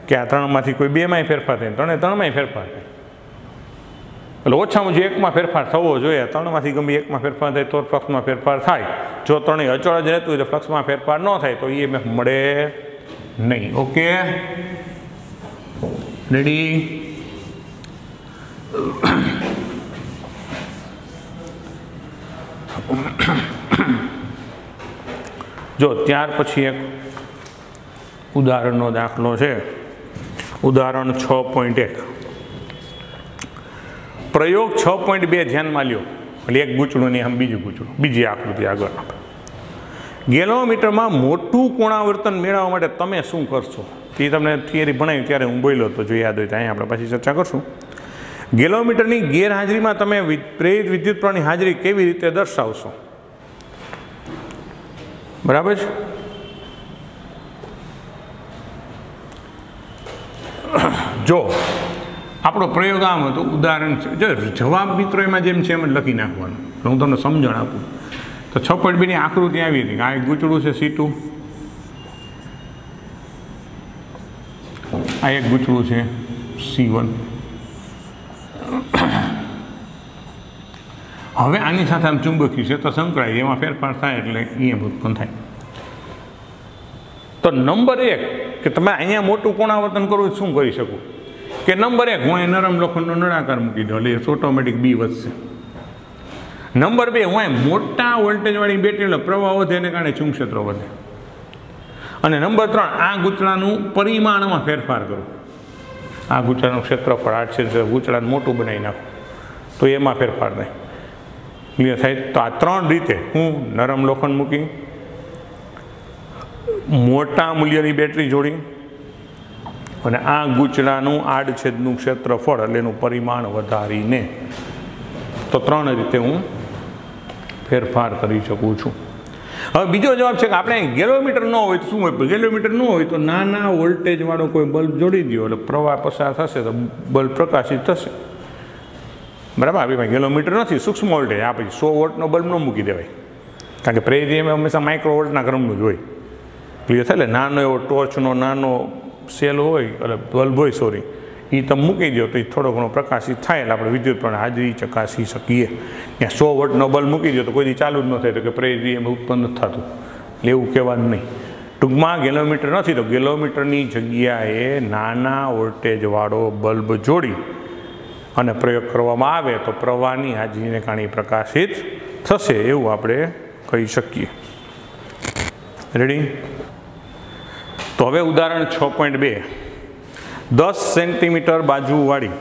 Speaker 1: કે આ ત્રણમાંથી કોઈ બેમાંય ફેરફાર થાય, ત્રણેયમાં ફેરફાર થાય. એટલે ઓછામાં ઓછું એકમાં ફેરફાર થવો જોઈએ. ત્રણમાંથી ગમે એકમાં ફેરફાર થાય તો ફ્લક્સમાં ફેરફાર થાય. જો ત્રણેય અચળ જ રહેતું હોય તો ફ્લક્સમાં ફેરફાર ન થાય તો EMF મળે નહીં. Okay, ready? જો ત્યાર પછી એક ઉદાહરણનો દાખલો છે. ઉદાહરણ 6.1. પ્રયોગ 6.2 ધ્યાનમાં લ્યો. એટલે એક ગૂંચળું ને આમ બીજું ગૂંચળું, બીજી આકૃતિ આગળ. ગેલોમીટરમાં મોટું કોણાવર્તન મેળવવા માટે તમે શું કરશો? એ તમને થિયરી ભણાવી ત્યારે હું બોલ્યો તો જો યાદ હોય તો અહીંયા આપણે પછી ચર્ચા કરશું. ગેલોમીટરની ગેરહાજરીમાં તમે પ્રેરિત વિદ્યુત પ્રવાહની હાજરી કેવી રીતે દર્શાવશો? બરાબર છે? જો આપણો પ્રયોગ આમ હતો, ઉદાહરણ છે, જો જવાબ મિત્રો એમાં જેમ છે એમ જ લખી નાખવાનું. હું તમને સમજણ આપું તો 6.2 ની આકૃતિ આવી હતી. આ એક ગૂંચળું છે C2, આ એક ગૂંચળું છે C1. હવે આની સાથે આમ ચુંબકીય ક્ષેત્ર સંકળાય, એમાં ફેરફાર થાય એટલે EMF ઉત્પન્ન થાય. તો નંબર 1 કે તમે અહીંયા મોટું કોણાવર્તન કરવું શું કરી શકો? કે નંબર 1 હું અહીં નરમ લોખંડનો નળાકાર મૂકી દઉં એટલે ઓટોમેટિક B વધશે. નંબર 2 હું અહીં મોટા વોલ્ટેજવાળી બેટરીનો પ્રવાહ વધે એને કારણે ચુંબકક્ષેત્ર વધે. અને નંબર 3 આ ગૂંચળાનું પરિમાણમાં ફેરફાર કરો. આ ગૂંચળાનું ક્ષેત્રફળ 8 છે, ગૂંચળાને મોટું બનાવી નાખો તો એમાં ફેરફાર થાય. ક્લિયર થાય? તો આ 3 રીતે હું નરમ લોખંડ મૂકી, મોટા મૂલ્યની બેટરી જોડી અને આ ગૂંચળાનું આડછેદનું ક્ષેત્રફળ એટલે એનું પરિમાણ વધારીને, તો 3 રીતે હું ફેરફાર કરી શકું છું. હવે બીજો જવાબ છે કે આપણે ગેલોમીટર ન હોય તો શું હોય? ગેલોમીટર ન હોય તો નાના વોલ્ટેજવાળો કોઈ બલ્બ જોડી દો એટલે પ્રવાહ પસાર થશે તો બલ્બ પ્રકાશિત થશે. બરાબર? આપણી પાસે ગેલોમીટર નથી, સૂક્ષ્મ વોલ્ટેજ. આ પછી 100 વોલ્ટનો બલ્બ ન મૂકી દેવાય, કારણ કે પ્રેરિત હંમેશા માઇક્રો વોલ્ટના ક્રમનું જ હોય. ક્લિયર થાય? એટલે નાનો એવો ટોર્ચનો નાનો સેલ હોય એટલે બલ્બ હોય, સોરી, એ તમે મૂકી દો તો એ થોડો ઘણો પ્રકાશિત થાય એટલે આપણે વિદ્યુત પણ હાજરી ચકાસી શકીએ. ત્યાં 100 વોલ્ટનો બલ્બ મૂકી દો તો કોઈ ચાલુ જ ન થાય તો કે પ્રેરિત એમાં ઉત્પન્ન નથી થતું, એટલે એવું કહેવાનું નહીં. ટૂંકમાં ગેલોમીટર નથી તો ગેલોમીટરની જગ્યાએ નાના વોલ્ટેજવાળો બલ્બ જોડી અને પ્રયોગ કરવામાં આવે તો પ્રવાહની હાજરીને કારણે પ્રકાશિત થશે એવું આપણે કહી શકીએ. રેડી? તો હવે ઉદાહરણ 6.2. 10 સેન્ટીમીટર બાજુવાળી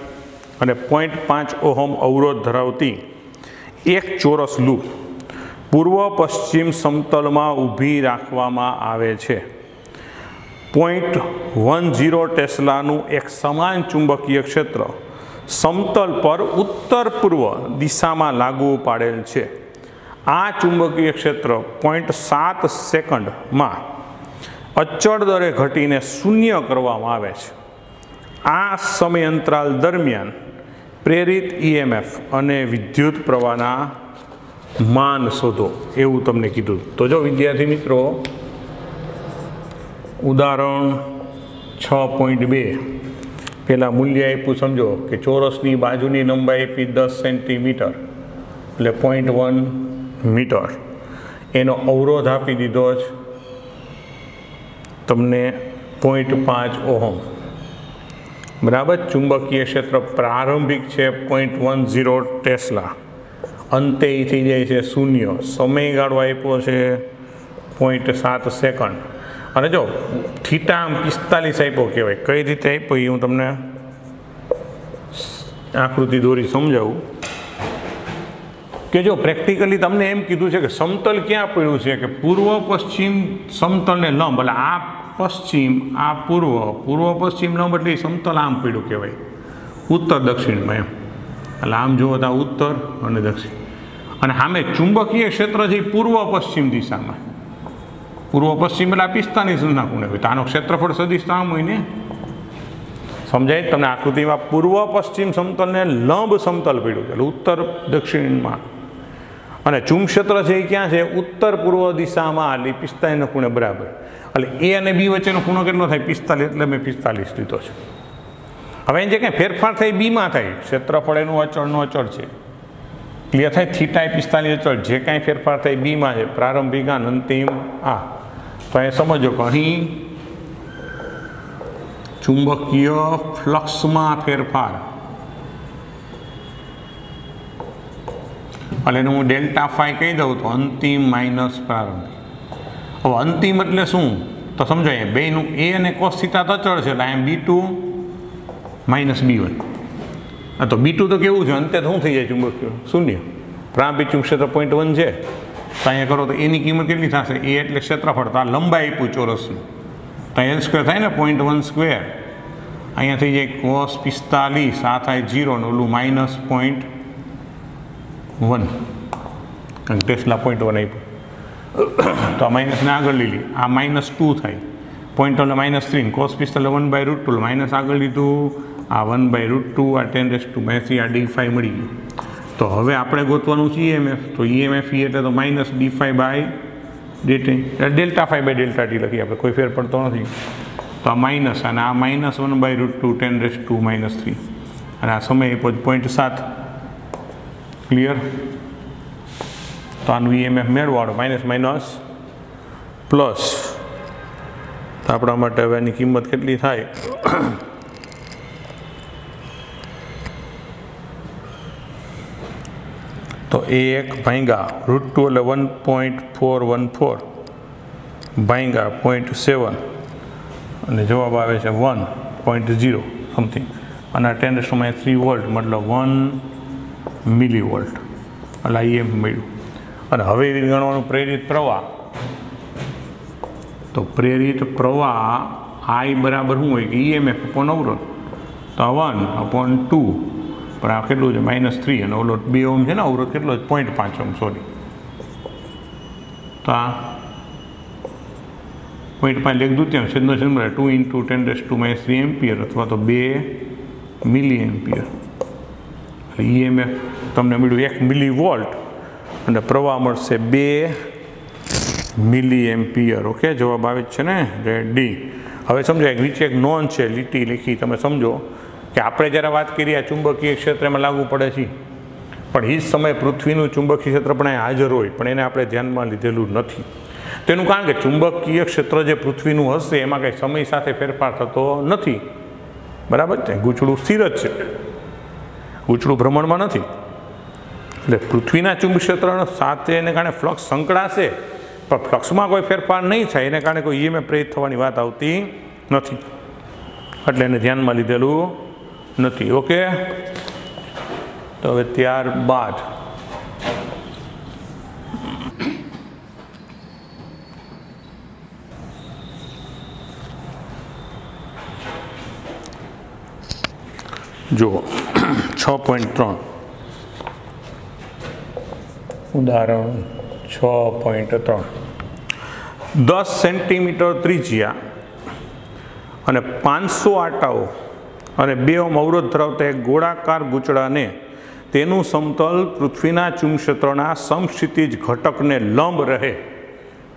Speaker 1: અને 0.5 ઓહમ અવરોધ ધરાવતી એક ચોરસ લૂપ પૂર્વ પશ્ચિમ સમતલમાં ઊભી રાખવામાં આવે છે. 0.10 ટેસ્લાનું એક સમાન ચુંબકીય ક્ષેત્ર સમતલ પર ઉત્તર પૂર્વ દિશામાં લાગુ પાડેલ છે. આ ચુંબકીય ક્ષેત્ર 0.7 સેકન્ડમાં અચળ દરે ઘટીને શૂન્ય કરવામાં આવે છે. આ સમય અંતરાલ દરમિયાન પ્રેરિત EMF અને વિદ્યુત પ્રવાહના માન શોધો એવું તમને કીધું. તો જો વિદ્યાર્થી મિત્રો, ઉદાહરણ 6.2 પહેલાં મૂલ્ય આપ્યું. સમજો કે ચોરસની બાજુની લંબાઈ આપી 10 સેન્ટીમીટર એટલે 0.1 મીટર. એનો અવરોધ આપી દીધો જ તમને 0.5 ઓહમ. બરાબર. ચુંબકીય ક્ષેત્ર પ્રારંભિક છે 0.10 ટેસ્લા, અંતે એ થઈ જાય છે 0. સમયગાળો આપ્યો છે 0.7 સેકન્ડ. અને જો થીટા 45 આપ્યો કહેવાય. કઈ રીતે આપ્યો એ હું તમને આકૃતિ દોરી સમજાવું. કે જો પ્રેક્ટિકલી તમને એમ કીધું છે કે સમતલ ક્યાં પડ્યું છે, કે પૂર્વ પશ્ચિમ સમતલને લંબ, એટલે આ પશ્ચિમ, આ પૂર્વ, પૂર્વ પશ્ચિમ લંબ એટલે સમતલ આમ પડ્યું કહેવાય, ઉત્તર દક્ષિણમાં એમ. એટલે આમ જુઓ તો આ ઉત્તર અને દક્ષિણ. અને સામે ચુંબકીય ક્ષેત્ર છે પૂર્વ પશ્ચિમ દિશામાં. પૂર્વ પશ્ચિમ એટલે 45 ખૂણે હોય, તો આનો ક્ષેત્રફળ સદિશ તો આમ હોય ને. સમજાય તમને આકૃતિમાં? પૂર્વ પશ્ચિમ સમતલને લંબ સમતલ પડ્યું છે, એટલે ઉત્તર દક્ષિણમાં. અને ચુંબક્ષેત્ર છે એ ક્યાં છે? ઉત્તર પૂર્વ દિશામાં, એટલે 45 ખૂણે બરાબર. એટલે એ અને બી વચ્ચેનો ખૂણો કેટલો થાય? 45, એટલે મેં 45 લીધો છે. હવે એને જે કંઈ ફેરફાર થાય બીમાં થાય. ક્ષેત્રફળ એનું અચળનું અચળ છે. ક્લિયર થાય? થીટા 45 અચળ, જે કાંઈ ફેરફાર થાય બીમાં છે. પ્રારંભિક આ, અંતિમ આ. તો એ સમજો કે અહીં ચુંબકીય ફ્લક્સમાં ફેરફાર, એટલે એને હું ડેલ્ટા ફાઈ કહી દઉં તો અંતિમ માઇનસ પ્રારંભિક. હવે અંતિમ એટલે શું? તો સમજો અહીંયા બેનું એ અને કોસ થીટા તો અચળ છે, એટલે અહીંયા B2 માઇનસ B1. તો B2 તો કેવું છે? અંતે તો શું થઈ જાય? ચુંબકીય 0. પ્રારંભિક ચુંબકક્ષેત્ર 0.1 છે. તો અહીંયા કરો તો એની કિંમત કેટલી થશે? એ એટલે ક્ષેત્રફળ. તો આ લંબાઈ આપ્યું ચોરસનું, તો L સ્ક્વેર થાય ને, 0.1 સ્ક્વેર. અહીંયા થઈ જાય cos 45, આ થાય 0, ને ઓલું માઇનસ 0.1, કારણ કે ટેસ્લા 0.1 આપ્યું. તો આ માઇનસને આગળ લીધી, આ -2 થાય, 0.1 -3, cos 45 1/√2, માઇનસ આગળ લીધું, આ 1/√2, આ 10⁻³ આ d5 મળી ગયું. તો હવે આપણે ગોતવાનું છે EMF. તો EMF એટલે તો -d5/dt, delta phi by delta T લખીએ આપણે, કોઈ ફેર પડતો નથી. તો આ માઇનસ, અને આ -1/√2 10⁻³ અને આ સમય 0.7. ક્લિયર? તો આનું EMF મેળવવાનું માઇનસ માઇનસ પ્લસ. તો આપણા માટે હવે એની કિંમત કેટલી થાય? તો 1/√2 એટલે 1.414 ભાગ્યા 0.7, અને જવાબ આવે છે 1.0 સમથિંગ. અને 10⁻³ વોલ્ટ, મતલબ 1 મિલીવોલ્ટ. એટલે EMF મળ્યું. અને હવે ગણવાનું પ્રેરિત પ્રવાહ. તો પ્રેરિત પ્રવાહ I બરાબર શું હોય? કે EMF અપોન અવરોધ. તો 1/2, પણ આ કેટલું છે? -3, અને ઓલો 2 ઓહમ છે ને અવરોધ, કેટલો છે? 0.5 ઓહમ, સોરી. તો આ 0.5 1/2 છેદનો છેદ 2 × 10⁻³ એમ્પિયર, અથવા તો 2 મિલી એમ્પિયર. EMF તમને મળ્યું 1 મિલીવોલ્ટ, અને પ્રવાહ મળશે 2 મિલી એમ્પિયર. ઓકે, જવાબ આવે છે ને, ડી. હવે સમજો એક નીચે એક નોંધ છે, લીટી લખી, તમે સમજો કે આપણે જ્યારે વાત કરીએ આ ચુંબકીય ક્ષેત્રમાં લાગુ પડે છે, પણ એ જ સમયે પૃથ્વીનું ચુંબકીય ક્ષેત્ર પણ અહીં હાજર હોય, પણ એને આપણે ધ્યાનમાં લીધેલું નથી. તેનું કારણ કે ચુંબકીય ક્ષેત્ર જે પૃથ્વીનું હશે એમાં કંઈ સમય સાથે ફેરફાર થતો નથી. બરાબર છે? ગૂંચળું સ્થિર જ છે, ગૂંચળું ભ્રમણમાં નથી. એટલે પૃથ્વીના ચુંબકીય ક્ષેત્ર સાથે એને કારણે ફ્લક્સ સંકળાશે, પણ ફ્લક્સમાં કોઈ ફેરફાર નહીં થાય, એને કારણે કોઈ EMF પ્રેરિત થવાની વાત આવતી નથી. એટલે એને ધ્યાનમાં લીધેલું નથી. ઓકે, તો હવે ત્યારબાદ જુઓ 6.3, ઉદાહરણ 6.3. 10 સેન્ટીમીટર ત્રિજ્યા અને 500 આટાઓ અને 2 ઓહમ અવરોધ ધરાવતા એક ગોળાકાર ગૂંચળાને તેનું સમતલ પૃથ્વીના ચુંબક્ષેત્રના સમક્ષિતિજ ઘટકને લંબ રહે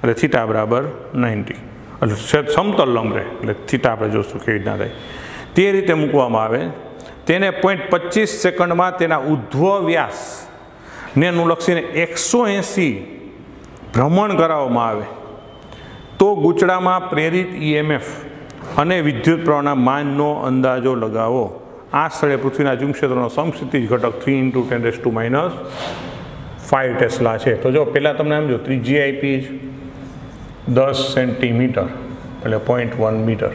Speaker 1: એટલે થીટા બરાબર 90, એટલે સમતલ લંબ રહે એટલે થીટા આપણે જોશું કેવી રીતના થાય તે રીતે મૂકવામાં આવે. તેને 0.25 સેકન્ડમાં તેના ઉધ્વ વ્યાસને અનુલક્ષીને 180 ભ્રમણ કરાવવામાં આવે તો ગૂંચળામાં પ્રેરિત EMF અને વિદ્યુત પ્રવાહના માનનો અંદાજો લગાવો. આ સ્થળે પૃથ્વીના ચુંબક્ષેત્રનો સમક્ષિતિજ ઘટક 3 × 10⁵ ટેસ્લા છે. તો જો પહેલાં તમને આમ જો ત્રિજ્યા આપી 10 સેન્ટીમીટર એટલે 0.1 મીટર,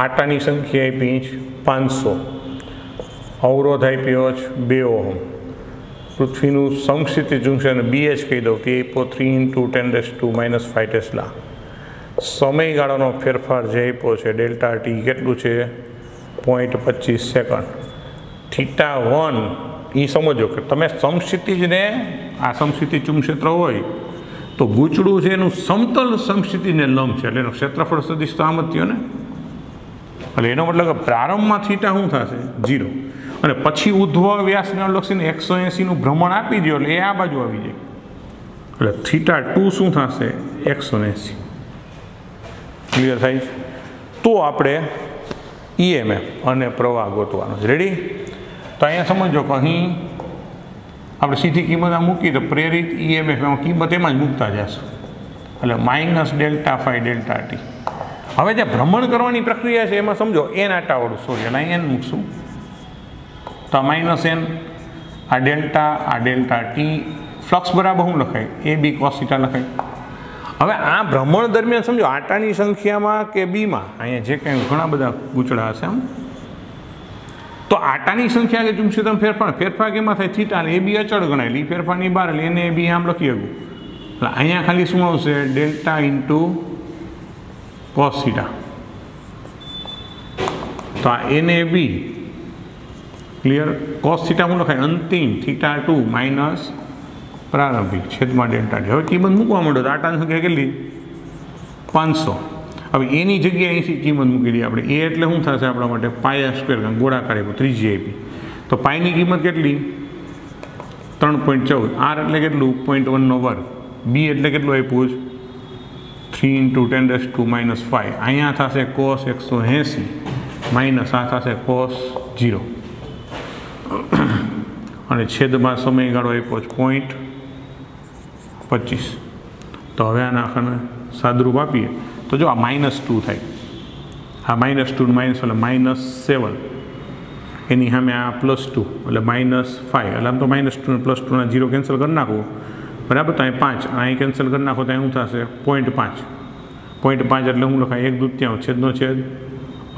Speaker 1: આટાની સંખ્યા આપી 500, અવરોધ આપ્યો 2 ઓહમ, પૃથ્વીનું સમક્ષિતિજ ચુંબક્ષેત્ર BH કહી દઉં તે આપ્યો 3 × 10⁻5 ટેસ્લા. સમયગાળાનો ફેરફાર જે આપ્યો છે ડેલ્ટા ટી કેટલું છે 0.25 સેકન્ડ. θ1 એ સમજો કે તમે સમક્ષિતિજને આ સમક્ષિતિજ ચુંબક્ષેત્ર હોય તો ગૂંચળું છે એનું સમતલ સમક્ષિતિજને લંબ છે એટલે એનું ક્ષેત્રફળ સદિશ તો આમ જ થયો ને, એટલે એનો મતલબ કે પ્રારંભમાં થીટા શું થશે 0 અને પછી ઉધ્વ વ્યાસને અનુલક્ષીને 180નું ભ્રમણ આપી દો એટલે એ આ બાજુ આવી જાય એટલે θ2 શું થશે 180. ક્લિયર થાય છે? તો આપણે EMF અને પ્રવાહ ગોતવાનો છે. રેડી? તો અહીંયા સમજો કે અહીં આપણે સીધી કિંમત આ મૂકી તો પ્રેરિત EMF એમાં કિંમત એમાં જ મૂકતા જશું એટલે -ΔΦ∆t. હવે જે ભ્રમણ કરવાની પ્રક્રિયા છે એમાં સમજો n આટાવાળું સોરી એટલે અહીં n મૂકશું તો -n આ ડેલ્ટા આ ΔT ફ્લક્સ બરાબર શું લખાય AB cos θ લખાય. હવે આ ભ્રમણ દરમિયાન સમજો આટાની સંખ્યામાં કે બીમાં અહીંયા જે કંઈ ઘણા બધા ગૂંચળા હશે આમ તો આટાની સંખ્યા કે ચુંબક્ષેત્રમાં ફેરફાર કેમાં થાય થીટા એટલે AB અચળ ગણાય એટલે ફેરફારની બહાર એટલે એને AB આમ લખી શકું એટલે અહીંયા ખાલી શું આવશે ડેલ્ટા × cos θ. તો આ NAB ક્લિયર cos θ શું લખાય અંતિમ θ2 માઇનસ પ્રારંભિક છેદમાં ΔT. હવે કિંમત મૂકવા માંડો તો આટાની સંખ્યા કેટલી 500. હવે એની જગ્યાએ અહીંથી કિંમત મૂકી દઈએ આપણે એ એટલે શું થશે આપણા માટે πr², કારણ ગોળાકાર આપ્યું ત્રિજ્યા આપી તો પાઈની કિંમત કેટલી 3.14, r એટલે કેટલું 0.1/2, b એટલે કેટલું આપ્યું 3 × 10⁻5. અહીંયા થશે cos 180 માઇનસ આ થશે cos 0 અને છેદમાં સમયગાળો આપ્યો 0.25. તો હવે આના આખાને સાદરૂપ આપીએ તો જો આ -2 થાય, આ -2 એટલે -7, એની સામે આ +2 એટલે -5 એટલે આમ તો -2 ને +2 0 કેન્સલ કરી નાખો બરાબર. તો અહીં 5 અહીં કેન્સલ કરી નાખો તો અહીં શું થશે 0.5 એટલે શું લખાય 1/2 છેદનો છેદ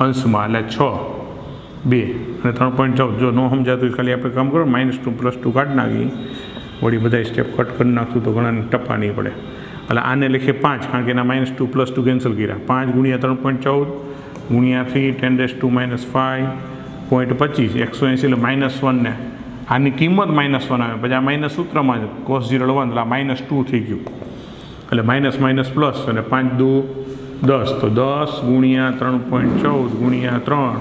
Speaker 1: અંશમાં એટલે 6 2 અને 3.14. જો ન સમજાતું ખાલી આપણે કામ કરો -2 +2 કાઢી નાખી વળી બધા સ્ટેપ કટ કરી નાખશું તો ઘણાને ટપા નહીં પડે એટલે આને લખીએ 5 કારણ કે એના -2 +2 કેન્સલ કર્યા 5 × 3.14 × 3 10⁻5 0.25 180 એટલે -1 ને આની કિંમત -1 આવે પછી આ માઇનસ સૂત્રમાં જ cos 0 લેવાનું એટલે આ -2 થઈ ગયું એટલે માઇનસ પ્લસ અને 5 × 2 10 તો 10 × 3.14 × 3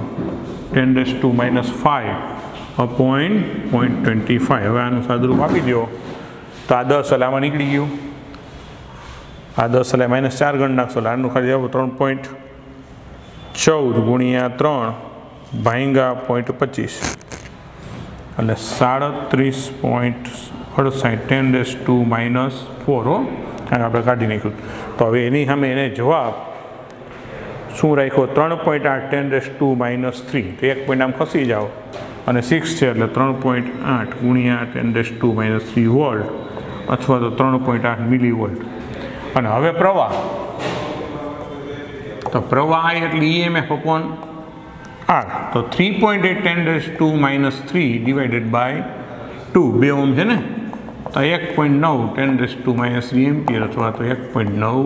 Speaker 1: 10⁻5/0.25. હવે આનું સાદુરૂપ આપી દો તો આ 10 એટલે આમાં નીકળી ગયું, આ 10 એટલે -4 ગણ નાખશો એટલે આનું ખાલી આવું 3.14 × 3/0.25 એટલે 37.68 10⁻4 હો અને આપણે કાઢી નાખ્યું. તો હવે એની સામે એને જવાબ શું રાખ્યો 3.8 10⁻3 તો 1 પોઈન્ટ આમ ખસી જાઓ અને 6 છે એટલે 3.8 × 10⁻3 વોલ્ટ અથવા તો 3.8 મિલીવોલ્ટ. અને હવે પ્રવાહ તો પ્રવાહ એટલે EMF / R તો 3.8 10⁻3 ડિવાઇડેડ બાય 2 2 ઓહમ છે ને તો 1.9 10⁻3 એમ્પિયર અથવા તો 1.9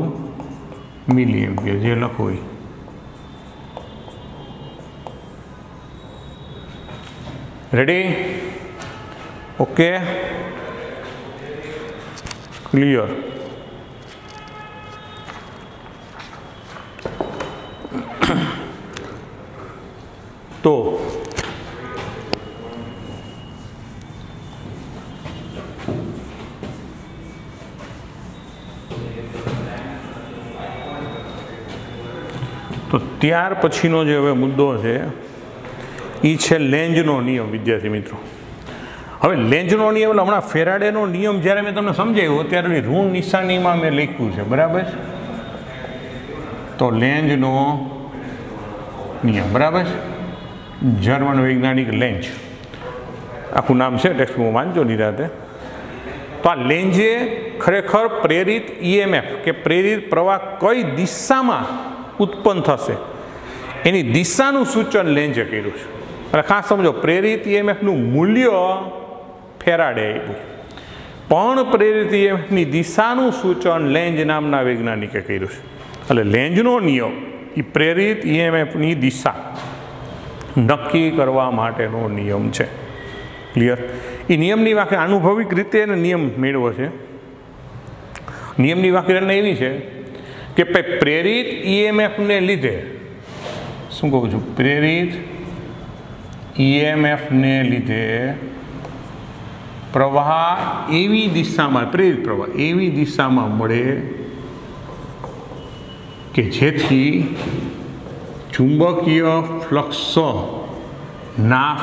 Speaker 1: મિલી એમ્પિયર જે લખો હોય. રેડી? Okay, clear? તો ત્યાર પછીનો જે હવે મુદ્દો છે એ છે લેન્ઝનો નિયમ. વિદ્યાર્થી મિત્રો, હવે લેન્ઝનો નિયમ એટલે હમણાં ફેરાડેનો નિયમ જ્યારે મેં તમને સમજાવ્યો ત્યારે ઋણ નિશાનીમાં મેં લખ્યું છે, બરાબર. તો લેન્ઝનો નિયમ, બરાબર. જર્મન વૈજ્ઞાનિક લેન્ઝ, આખું નામ છે, ટેક્સ્ટબુકમાં વાંચો નિરાતે. તો આ લેન્ઝે ખરેખર પ્રેરિત ઈએમએફ કે પ્રેરિત પ્રવાહ કઈ દિશામાં ઉત્પન્ન થશે એની દિશાનું સૂચન લેન્ઝે કર્યું છે. એટલે ખાસ સમજો, પ્રેરિત ઈએમએફનું મૂલ્ય ફેરાડે આપ્યું, પણ પ્રેરિત ઈએમએફની દિશાનું સૂચન લેન્ઝ નામના વૈજ્ઞાનિકે કર્યું છે. એટલે લેન્ઝનો નિયમ એ પ્રેરિત ઈએમએફની દિશા નક્કી કરવા માટેનો નિયમ છે. ક્લિયર? એ નિયમની વ્યાખ્યા અનુભવિક રીતે એને નિયમ મેળવો છે. નિયમની વ્યાખ્યા એવી છે કે પ્રેરિત ઈએમએફને લીધે, શું કહું છું, પ્રેરિત ઈએમએફને લીધે પ્રવાહ એવી દિશામાં, પ્રેરિત પ્રવાહ એવી દિશામાં મળે કે જેથી ચુંબકીય ફ્લક્સના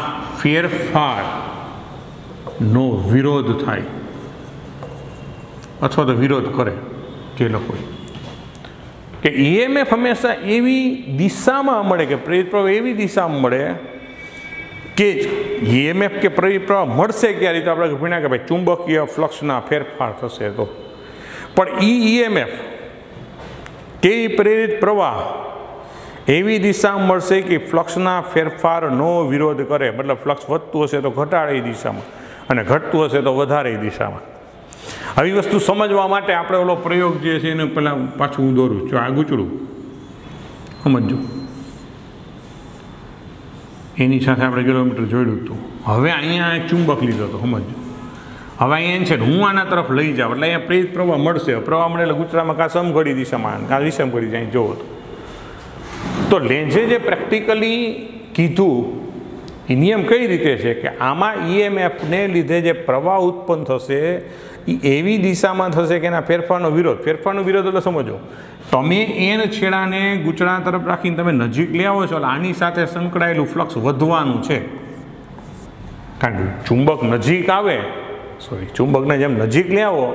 Speaker 1: ફેરફારનો વિરોધ થાય અથવા તો વિરોધ કરે. જે લોકો કે ઈએમએફ હંમેશા એવી દિશામાં મળે, કે પ્રેરિત પ્રવાહ એવી દિશામાં મળે કે ઈએમએફ કે પ્રેરિત પ્રવાહ મળશે ક્યારે, તો આપણે ભણ્યા કે ભાઈ ચુંબકીય ફ્લક્સના ફેરફાર થશે. તો પણ ઈએમએફ કે પ્રેરિત પ્રવાહ એવી દિશામાં મળશે કે ફ્લક્સના ફેરફારનો વિરોધ કરે. મતલબ ફ્લક્સ વધતું હશે તો ઘટાડે એ દિશામાં, અને ઘટતું હશે તો વધારે એ દિશામાં. આવી વસ્તુ સમજવા માટે આપણે ઓલો પ્રયોગ જે છે એને પહેલાં પાછું હું દોરું છું. આ ગૂંચળું સમજો, એની સાથે આપણે કિલોમીટર જોડ્યું હતું. હવે અહીંયા એક ચુંબક લીધો હતો, સમજો. હવે અહીંયા છે હું આના તરફ લઈ જાઉં એટલે અહીંયા પ્રેરિત પ્રવાહ મળશે. પ્રવાહ મળે એટલે ગૂંચળામાં કાં સમઘડી દિશામાં કાં વિષમઘડી જાય જોવો તો લેન્ઝે જે પ્રેક્ટિકલી કીધું એ નિયમ કઈ રીતે છે કે આમાં ઈએમએફને લીધે જે પ્રવાહ ઉત્પન્ન થશે એ એવી દિશામાં થશે કે એના ફેરફારનો વિરોધ. ફેરફારનો વિરોધ એટલે સમજો, તમે એન છેડાને ગૂંચળા તરફ રાખીને તમે નજીક લઈ આવો છો એટલે આની સાથે સંકળાયેલું ફ્લક્સ વધવાનું છે. કારણ કે ચુંબક નજીક આવે, ચુંબકને જેમ નજીક લઈ આવો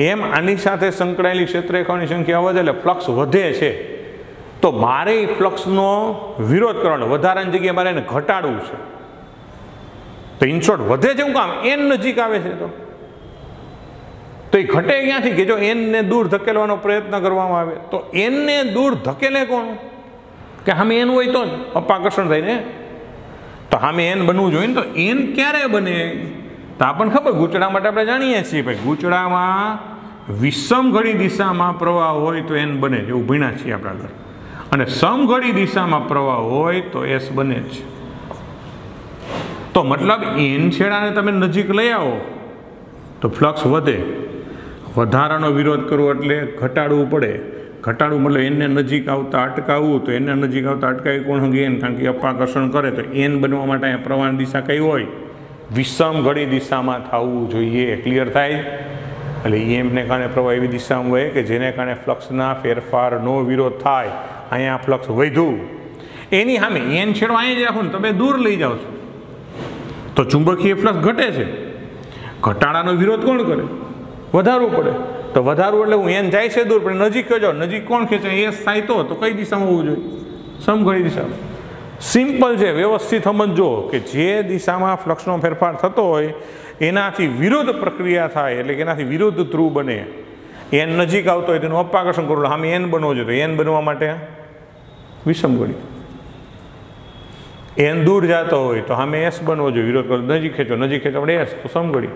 Speaker 1: એમ આની સાથે સંકળાયેલી ક્ષેત્રરેખાઓની સંખ્યા વધે એટલે ફ્લક્સ વધે છે. તો મારે ફ્લક્સનો વિરોધ કરવાનો, વધારાની જગ્યાએ મારે એને ઘટાડવું છે. તો ઇનશોર્ટ વધે છે હું કામ, એન નજીક આવે છે તો એ ઘટે ક્યાંથી કે જો એનને દૂર ધકેલવાનો પ્રયત્ન કરવામાં આવે તો એનને દૂર ધકેલે કોણ? કે સામે એન હોય તો જ અપાકર્ષણ થાય ને. તો સામે એન બનવું જોઈએ ને. તો એન ક્યારે બને? તો આપણને ખબર, ગૂંચળા માટે આપણે જાણીએ છીએ ભાઈ, ગૂંચળામાં વિષમઘડી દિશામાં પ્રવાહ હોય તો એન બને, એવું ભણ્યા છીએ આપણા ઘર. અને સમઘડી દિશામાં પ્રવાહ હોય તો એસ બને જ. તો મતલબ એન છેડાને તમે નજીક લઈ આવો તો ફ્લક્સ વધે, વધારાનો વિરોધ કરવો એટલે ઘટાડવું પડે. ઘટાડવું મતલબ એને નજીક આવતા અટકાવવું, તો એને નજીક આવતા અટકાવી કોણ હંગે એન, કારણ કે અપાકર્ષણ કરે. તો એન બનવા માટે અહીંયા પ્રવાહની દિશા કઈ હોય? વિષમઘડી દિશામાં થવું જોઈએ. ક્લિયર થાય? એટલે એમને કારણે પ્રવાહ એવી દિશામાં હોય કે જેને કારણે ફ્લક્સના ફેરફારનો વિરોધ થાય. અહીંયા ફ્લક્સ વધ્યું, એની સામે એન છેડો અહીંયા જ રાખો ને તમે દૂર લઈ જાઓ છો તો ચુંબકીય ફ્લક્સ ઘટે છે. ઘટાડાનો વિરોધ કોણ કરે? વધારવું પડે. તો વધારવું એટલે હું એન જાય છે દૂર પણ નજીક જાઓ, નજીક કોણ ખેંચે? એસ થાય તો કઈ દિશામાં હોવું જોઈએ? સમઘડી દિશામાં. સિમ્પલ છે, વ્યવસ્થિત સમજો કે જે દિશામાં ફ્લક્સનો ફેરફાર થતો હોય એનાથી વિરુદ્ધ પ્રક્રિયા થાય, એટલે કે એનાથી વિરુદ્ધ ધ્રુવ બને. એન નજીક આવતો હોય તેનું અપાકર્ષણ કરવું, સામે એન બનવો જોઈએ. તો એન બનવા માટે વિષમઘડી. એન દૂર જતો હોય તો સામે એસ બનવો જોઈએ. વિરોધ કરો, નજીક ખેંચો આપણે એસ, તો સમઘડી.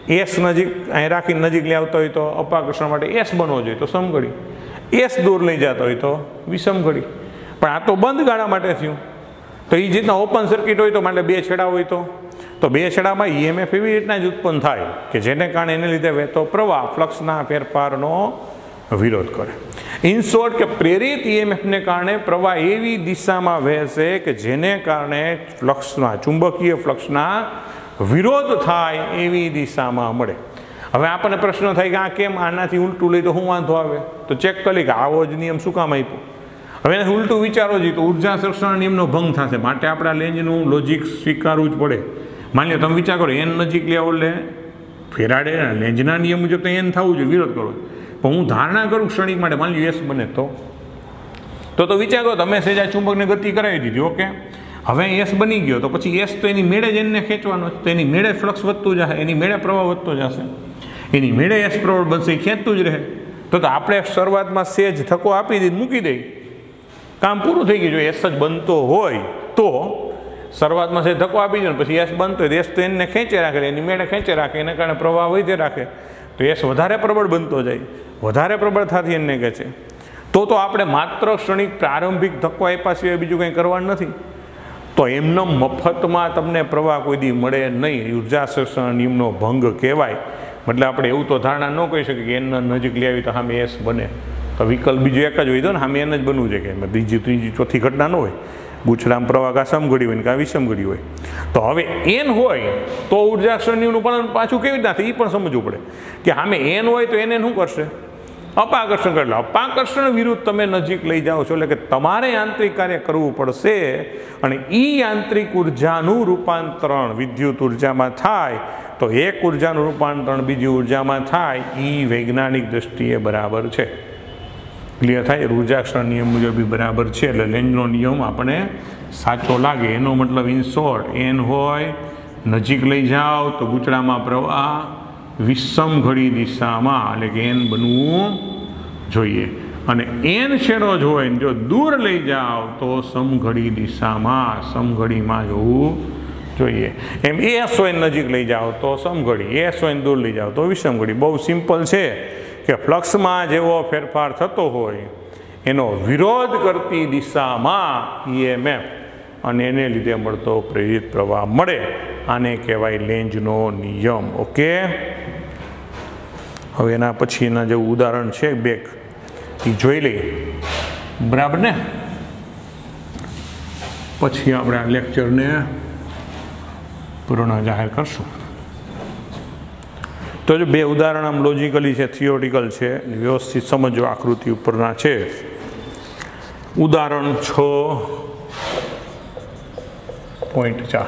Speaker 1: એસ નજીક અહીં રાખીને નજીક લઈ આવતો હોય તો અપાકર્ષણ માટે એસ બનવો જોઈએ, તો સમઘડી. એસ દૂર લઈ જતો હોય તો વિષમઘડી. પણ આ તો બંધ ગાળા માટે થયું. તો એ રીતના ઓપન સર્કિટ હોય તો માટે બે છેડા હોય તો બે છેડામાં ઈએમએફ એવી રીતના જ ઉત્પન્ન થાય કે જેને કારણે એને લીધે વહેતો પ્રવાહ ફ્લક્સના ફેરફારનો વિરોધ કરે. ઇન શોર્ટ કે પ્રેરિત ઈએમએફને કારણે પ્રવાહ એવી દિશામાં વહેશે કે જેને કારણે ફ્લક્સના, ચુંબકીય ફ્લક્સના વિરોધ થાય એવી દિશામાં મળે. હવે આપણને પ્રશ્ન થાય કે આ કેમ આનાથી ઉલટું લઈ તો શું વાંધો આવે? તો ચેક કરી કે આવો જ નિયમ શું કામ આપ્યો? હવે એને ઉલટું વિચારો જોઈએ તો ઉર્જા સંરક્ષણ નિયમનો ભંગ થશે, માટે આપણે આ લેન્જનું લોજિક સ્વીકારવું જ પડે. માની લો તમે વિચાર કરો એન નજીક લેવો એટલે ફેરાડે લેન્જના નિયમ મુજબ તો એન થવું જોઈએ, વિરોધ કરો. પણ હું ધારણા કરું ક્ષણિક માટે માની લો એસ બને તો વિચાર કરો તમે સેજા ચુંબકને ગતિ કરાવી દીધી, ઓકે. હવે એસ બની ગયો તો પછી એસ તો એની મેળે જ એને ખેંચવાનો, તો એની મેળે ફ્લક્સ વધતું જશે, એની મેળે પ્રવાહ વધતો જશે, એની મેળે એસ પ્રબળ બનશે, એ ખેંચતું જ રહે. તો આપણે શરૂઆતમાં સેજ ધક્કો આપી દીધી, મૂકી દઈ, કામ પૂરું થઈ ગયું. જો એસ જ બનતો હોય તો શરૂઆતમાં સેજ ધક્કો આપી દો ને પછી એસ બનતો હોય તો એસ તો એને ખેંચે રાખે, એની મેળે ખેંચે રાખે, એના કારણે પ્રવાહ વધે રાખે, તો એસ વધારે પ્રબળ બનતો જાય, વધારે પ્રબળ થતી એને કહે છે. તો આપણે માત્ર ક્ષણિક પ્રારંભિક ધક્કો આપ્યા સિવાય બીજું કંઈ કરવાનું નથી. તો એમનો મફતમાં તમને પ્રવાહ કોઈ દી મળે નહીં, ઉર્જા સંરક્ષણ નિયમનો ભંગ કહેવાય. મતલબ આપણે એવું તો ધારણા ન કહી શકીએ કે એના નજીક લઈ આવી તો સામે એસ બને, તો વિકલ્પ બીજો એક જ હોય તો ને સામે એને જ બનવું છે, કે બીજી ત્રીજી ચોથી ઘટના ન હોય. ગુચડામ પ્રવાહ કાં સમઘડી હોય ને કાં વિષમઘડી હોય. તો હવે એન હોય તો ઉર્જા સંરક્ષણ નિયમનું પાલન પાછું કેવી રીતના થાય એ પણ સમજવું પડે, કે સામે એન હોય તો એને શું કરશે? અપાકર્ષણ કરે. અપાકર્ષણ વિરુદ્ધ તમે નજીક લઈ જાઓ છો એટલે કે તમારે યાંત્રિક કાર્ય કરવું પડશે, અને એ યાંત્રિક ઉર્જાનું રૂપાંતરણ વિદ્યુત ઉર્જામાં થાય, તો એક ઉર્જાનું રૂપાંતરણ બીજી ઉર્જામાં થાય, એ વૈજ્ઞાનિક દ્રષ્ટિએ બરાબર છે. ક્લિયર થાય? ઉર્જા ક્ષણ નિયમ મુજબ બી બરાબર છે. એટલે લેન્જનો નિયમ આપણે સાચો લાગે. એનો મતલબ ઇન શોર્ટ, એન હોય નજીક લઈ જાઓ તો ગૂંચળામાં પ્રવાહ વિષમ ઘડી દિશામાં, એટલે કે એન બનવું જોઈએ. અને એન છેડો જ હોય જો દૂર લઈ જાઓ તો સમઘડી દિશામાં, સમઘડીમાં જવું જોઈએ. એમ એસ હોય નજીક લઈ જાઓ તો સમઘડી, એસ હોય દૂર લઈ જાઓ તો વિષમઘડી. બહુ સિમ્પલ છે કે ફ્લક્સમાં જેવો ફેરફાર થતો હોય એનો વિરોધ કરતી દિશામાં EMF, અને એને લીધે મળતો પ્રેરિત પ્રવાહ મળે. આને કહેવાય લેન્જનો નિયમ. ઓકે. હવે એના પછી એના જે ઉદાહરણ છે બેક એ જોઈ લઈએ, બરાબર ને? પછી આપણે આ લેક્ચરને પૂર્ણ જાહેર કરશું. તો જો બે ઉદાહરણ આમ લોજિકલી છે, થિયોરિટિકલ છે, વ્યવસ્થિત સમજો આકૃતિ ઉપરના છે. ઉદાહરણ 6.4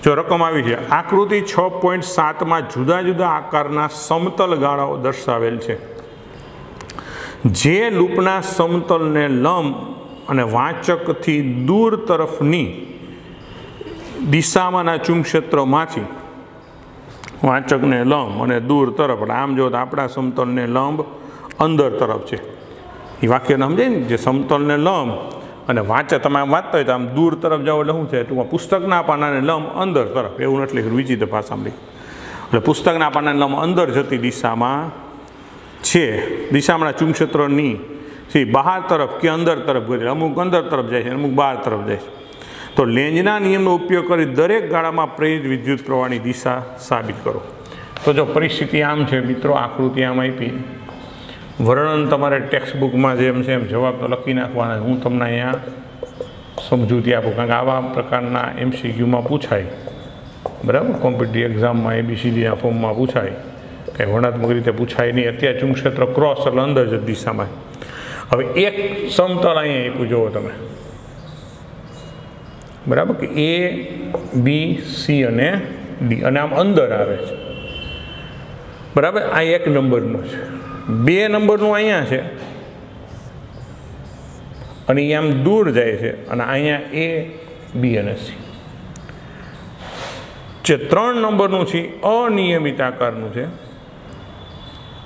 Speaker 1: જો રકમ આવી છે. આકૃતિ 6.7માં જુદા જુદા આકારના સમતલ ગાળાઓ દર્શાવેલ છે. જે લૂપના સમતલને લંબ અને વાચકથી દૂર તરફની દિશામાંના ચુંબક્ષેત્રમાંથી વાચકને લંબ અને દૂર તરફ, આમ જો આપણા સમતલને લંબ અંદર તરફ છે, એ વાક્યને સમજાય ને, જે સમતલને લંબ અને વાંચે તમે આમ વાંચતા હોય તો આમ દૂર તરફ જાઓ એટલે શું છે, ટૂંકમાં પુસ્તકના પાનાને લંબ અંદર તરફ, એવું નથી લખ્યું, વિચિત્ર ભાષામાં લખ્યું. એટલે પુસ્તકના પાનાને લંબ અંદર જતી દિશામાં છે, દિશામાંના ચુંબક્ષેત્રની બહાર તરફ કે અંદર તરફ ગતિ, અમુક અંદર તરફ જાય છે, અમુક બહાર તરફ જાય છે. તો લેન્જના નિયમનો ઉપયોગ કરી દરેક ગાળામાં પ્રેરિત વિદ્યુત પ્રવાહની દિશા સાબિત કરો. તો જો પરિસ્થિતિ આમ છે મિત્રો, આકૃતિ આમ આપી, વર્ણન તમારે ટેક્સ્ટબુકમાં જેમ છે એમ જવાબ તો લખી નાખવાના. હું તમને અહીંયા સમજૂતી આપું, કારણ કે આવા પ્રકારના MCQમાં પૂછાય, બરાબર? કોમ્પિટિટિવ એક્ઝામમાં ABCDના ફોર્મમાં પૂછાય, કંઈ વર્ણનાત્મક રીતે પૂછાય નહીં. અત્યારે ચુંબક્ષેત્ર ક્રોસ એટલે અંદર જ દિશામાં. હવે એક સમતલ અહીંયા આપ્યું જુઓ તમે, બરાબર? કે A, B, C અને D, અને આમ અંદર આવે છે, બરાબર? આ 1 નંબરનો છે, 2 નંબરનું અહીંયા છે, અને એ આમ દૂર જાય છે, અને અહીંયા A, B અને C. જે 3 નંબરનું છે અનિયમિત આકારનું છે,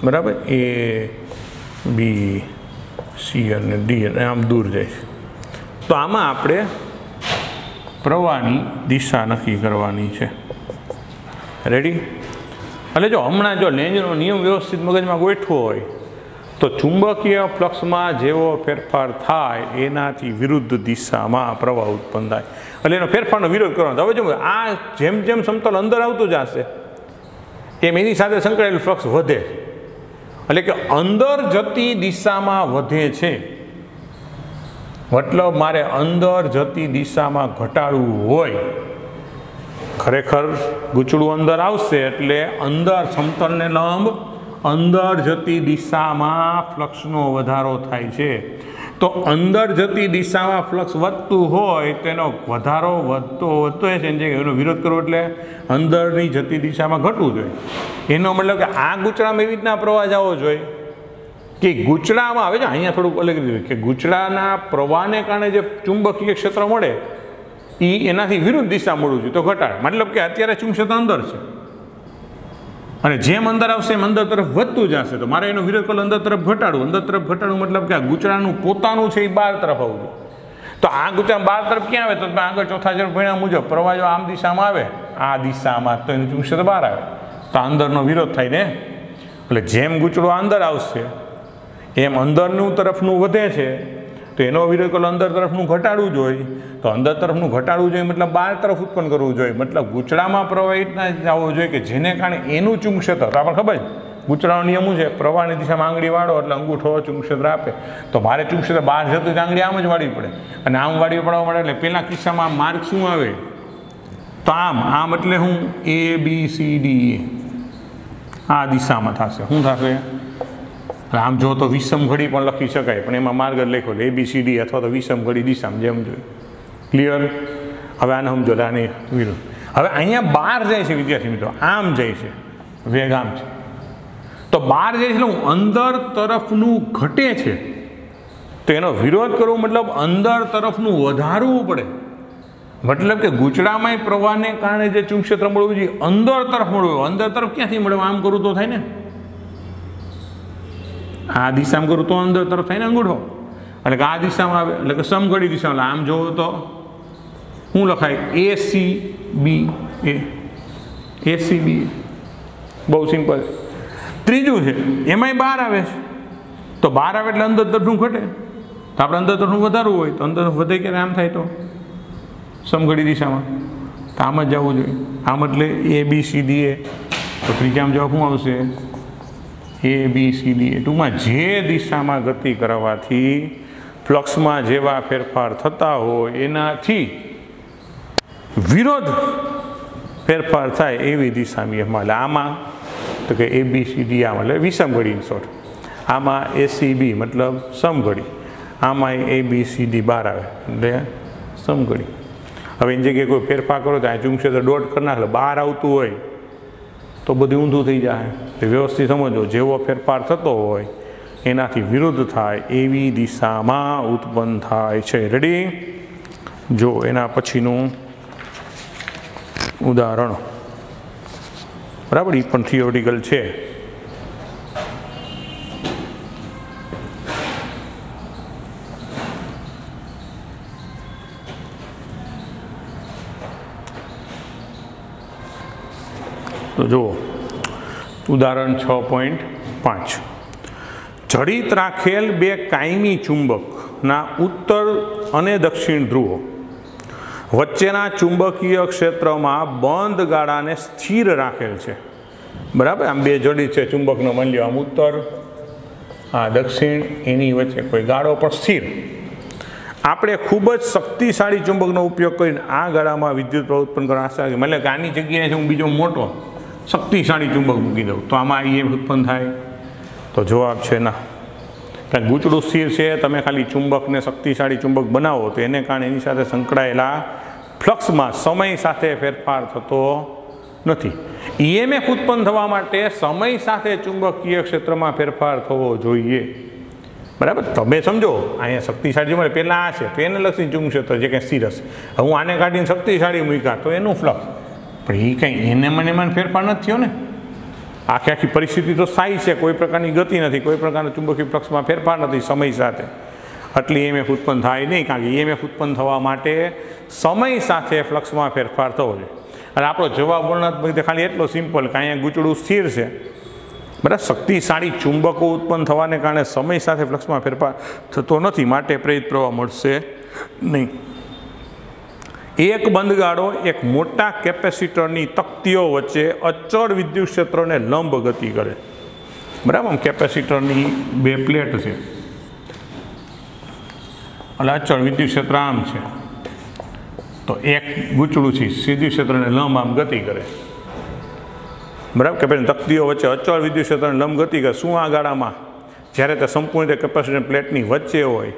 Speaker 1: બરાબર? A, B, C અને D, અને આમ દૂર જાય છે. તો આમાં આપણે પ્રવાહની દિશા નક્કી કરવાની છે. રેડી? એટલે જો હમણાં જો લેન્જનો નિયમ વ્યવસ્થિત મગજમાં ગોઠવો હોય તો ચુંબકીય ફ્લક્સમાં જેવો ફેરફાર થાય એનાથી વિરુદ્ધ દિશામાં પ્રવાહ ઉત્પન્ન થાય, એટલે એનો ફેરફારનો વિરોધ કરવાનો. હવે જો આ જેમ જેમ સમતલ અંદર આવતું જશે એમ એની સાથે સંકળાયેલું ફ્લક્સ વધે, એટલે કે અંદર જતી દિશામાં વધે છે. મતલબ મારે અંદર જતી દિશામાં ઘટાડવું હોય, ખરેખર ગૂંચળું અંદર આવશે એટલે અંદર સમતલને લંબ અંદર જતી દિશામાં ફ્લક્સનો વધારો થાય છે. તો અંદર જતી દિશામાં ફ્લક્સ વધતું હોય તો એનો વધારો વધતો છે જે એનો વિરોધ કરવો એટલે અંદરની જતી દિશામાં ઘટવું જોઈએ. એનો મતલબ કે આ ગૂંચળામાં એવી રીતના પ્રવાહ જવો જોઈએ કે ગૂંચળામાં આવે છે. અહીંયા થોડુંક અલગ રીતે કે ગૂંચળાના પ્રવાહને કારણે જે ચુંબકીય ક્ષેત્ર મળે એ એનાથી વિરુદ્ધ દિશા મળવું જોઈએ તો ઘટાડે. મતલબ કે અત્યારે ચુંબક ક્ષેત્ર અંદર છે અને જેમ અંદર આવશે એમ અંદર તરફ વધતું જશે તો મારે એનો વિરોધ કરવો અંદર તરફ ઘટાડવું મતલબ કે આ ગૂંચળાનું પોતાનું છે એ બહાર તરફ આવવું જોઈએ. તો આ ગૂંચળા બહાર તરફ ક્યાં આવે તો આગળ ચોથા ચરણ ભણ્યા મુજબ પ્રવાહ જો આમ દિશામાં આવે આ દિશામાં તો એનું ચુંબક ક્ષેત્ર બહાર આવે તો અંદરનો વિરોધ થાય ને. એટલે જેમ ગૂંચળો અંદર આવશે એમ અંદરનું તરફનું વધે છે તો એનો વિરોધ કરવો અંદર તરફનું ઘટાડવું જોઈએ. તો અંદર તરફનું ઘટાડવું જોઈએ મતલબ બહાર તરફ ઉત્પન્ન કરવું જોઈએ. મતલબ ગૂંચળામાં પ્રવાહિત ના જવો જોઈએ કે જેને કારણે એનું ચુંબક ક્ષેત્ર તો આપણને ખબર છે ગૂંચળાનો નિયમ શું છે પ્રવાહની દિશામાં આંગળી વાળો એટલે અંગૂઠો ચુંબક ક્ષેત્ર આપે. તો મારે ચુંબક ક્ષેત્ર બહાર જતું તો આંગળી આમ જ વાળવી પડે અને આમ વાળવી પડવા માટે એટલે પહેલા કિસ્સામાં માર્ગ શું આવે તો આમ એટલે હું ABCD આ દિશામાં થશે. શું થશે આમ જો તો વિષમ ઘડી પણ લખી શકાય પણ એમાં માર્ગ જ લખ્યો ABCD અથવા તો વિષમ ઘડી દિશામાં જેમ જોઈએ. ક્લિયર? હવે આને સમજો આની વિરુદ્ધ. હવે અહીંયા બહાર જાય છે વિદ્યાર્થી મિત્રો આમ જાય છે વેગ આમ છે તો બહાર જાય છે એટલે હું અંદર તરફનું ઘટે છે તો એનો વિરોધ કરવો મતલબ અંદર તરફનું વધારવું પડે. મતલબ કે ગૂંચળામાં પ્રવાહને કારણે જે ચુંબક ક્ષેત્ર મળવું જોઈએ અંદર તરફ મળવું. અંદર તરફ ક્યાંથી મળે આમ કરું તો થાય ને આ દિશામાં કરું તો અંદર તરફ થાય ને અંગૂઠો એટલે કે આ દિશામાં આવે એટલે કે સમઘડી દિશામાં આમ જોવું તો શું લખાય ACB બહુ સિમ્પલ. ત્રીજું છે એમાંય બહાર આવે છે તો બહાર આવે એટલે અંદર તરફનું ઘટે તો આપણે અંદર તરફનું વધારવું હોય તો અંદર વધે ક્યારે આમ થાય તો સમઘડી દિશામાં તો આમ જ જવું જોઈએ. આમ એટલે ABCD તો ત્રીજામાં જવાબ શું આવશે ABCD. ટૂંકમાં જે દિશામાં ગતિ કરવાથી ફ્લક્સમાં જેવા ફેરફાર થતા હોય એનાથી વિરોધ ફેરફાર થાય એવી દિશામાં એટલે આમાં તો કે ABCD આમ એટલે વિષમ ઘડી ઇન શોર્ટ. આમાં ACB મતલબ સમઘડી આમાં ABCD બહાર આવે એટલે સમઘડી. હવે એની જગ્યાએ કોઈ ફેરફાર કરો તો આ ચુંબક ક્ષેત્ર ડોટ કરી નાખે બહાર આવતું હોય તો બધું ઊંધું થઈ જાય. તો વ્યવસ્થિત સમજો જેવો ફેરફાર થતો હોય એનાથી વિરુદ્ધ થાય એવી દિશામાં ઉત્પન્ન થાય છે. રેડી? જો એના પછીનું ઉદાહરણ બરાબર એ પણ થિયોરિટિકલ છે. તો જુઓ ઉદાહરણ 6.5 જડિત રાખેલ બે કાયમી ચુંબકના ઉત્તર અને દક્ષિણ ધ્રુવો વચ્ચેના ચુંબકીય ક્ષેત્રમાં બંધ ગાળાને સ્થિર રાખેલ છે. બરાબર આમ બે જડિત છે ચુંબકનો માની લો આમ ઉત્તર દક્ષિણ એની વચ્ચે કોઈ ગાળો પણ સ્થિર. આપણે ખૂબ જ શક્તિશાળી ચુંબકનો ઉપયોગ કરીને આ ગાળામાં વિદ્યુત પ્રવાહ ઉત્પન્ન કરવા આશા રાખીએ. મતલબ કે આની જગ્યાએ હું બીજો મોટો શક્તિશાળી ચુંબક મૂકી દઉં તો આમાં EMF ઉત્પન્ન થાય તો જવાબ છે ના. કારણ ગૂંચળું સ્થિર છે તમે ખાલી ચુંબકને શક્તિશાળી ચુંબક બનાવો તો એને કારણે એની સાથે સંકળાયેલા ફ્લક્સમાં સમય સાથે ફેરફાર થતો નથી. EMF ઉત્પન્ન થવા માટે સમય સાથે ચુંબકીય ક્ષેત્રમાં ફેરફાર થવો જોઈએ. બરાબર તમે સમજો અહીંયા શક્તિશાળી ચુંબક પહેલાં આ છે તો એને લક્ષી ચુંબક ક્ષેત્ર જે કંઈ સ્થિર હશે. હું આને કાઢીને શક્તિશાળી મૂક્યા તો એનું ફ્લક્સ પણ એ કંઈ એને મને ફેરફાર નથી થયો ને. આખી પરિસ્થિતિ તો સ્થાયી છે કોઈ પ્રકારની ગતિ નથી કોઈ પ્રકારના ચુંબકીય ફ્લક્સમાં ફેરફાર નથી સમય સાથે એટલે EMF ઉત્પન્ન થાય નહીં. કારણ કે EMF ઉત્પન્ન થવા માટે સમય સાથે ફ્લક્સમાં ફેરફાર થવો જોઈએ. અને આપણો જવાબ વર્ણનાત્મક ખાલી એટલો સિમ્પલ કે અહીંયા ગૂંચળું સ્થિર છે બરાબર શક્તિશાળી ચુંબકો ઉત્પન્ન થવાને કારણે સમય સાથે ફ્લક્સમાં ફેરફાર થતો નથી માટે પ્રેરિત પ્રવાહ મળશે નહીં. એક બંધગાળો એક મોટા કેપેસિટરની તકતીઓ વચ્ચે અચળ વિદ્યુત ક્ષેત્રોને લંબ ગતિ કરે. બરાબર આમ કેપેસિટરની બે પ્લેટ છે એટલે અચળ વિદ્યુત ક્ષેત્ર આમ છે તો એક ગૂંચળું છે સીધી ક્ષેત્રને લંબ આમ ગતિ કરે. બરાબર કેપેસિટર તકતીઓ વચ્ચે અચળ વિદ્યુત ક્ષેત્રને લંબ ગતિ કરે. શું આ ગાળામાં જ્યારે તે સંપૂર્ણ રીતે કેપેસિટર પ્લેટની વચ્ચે હોય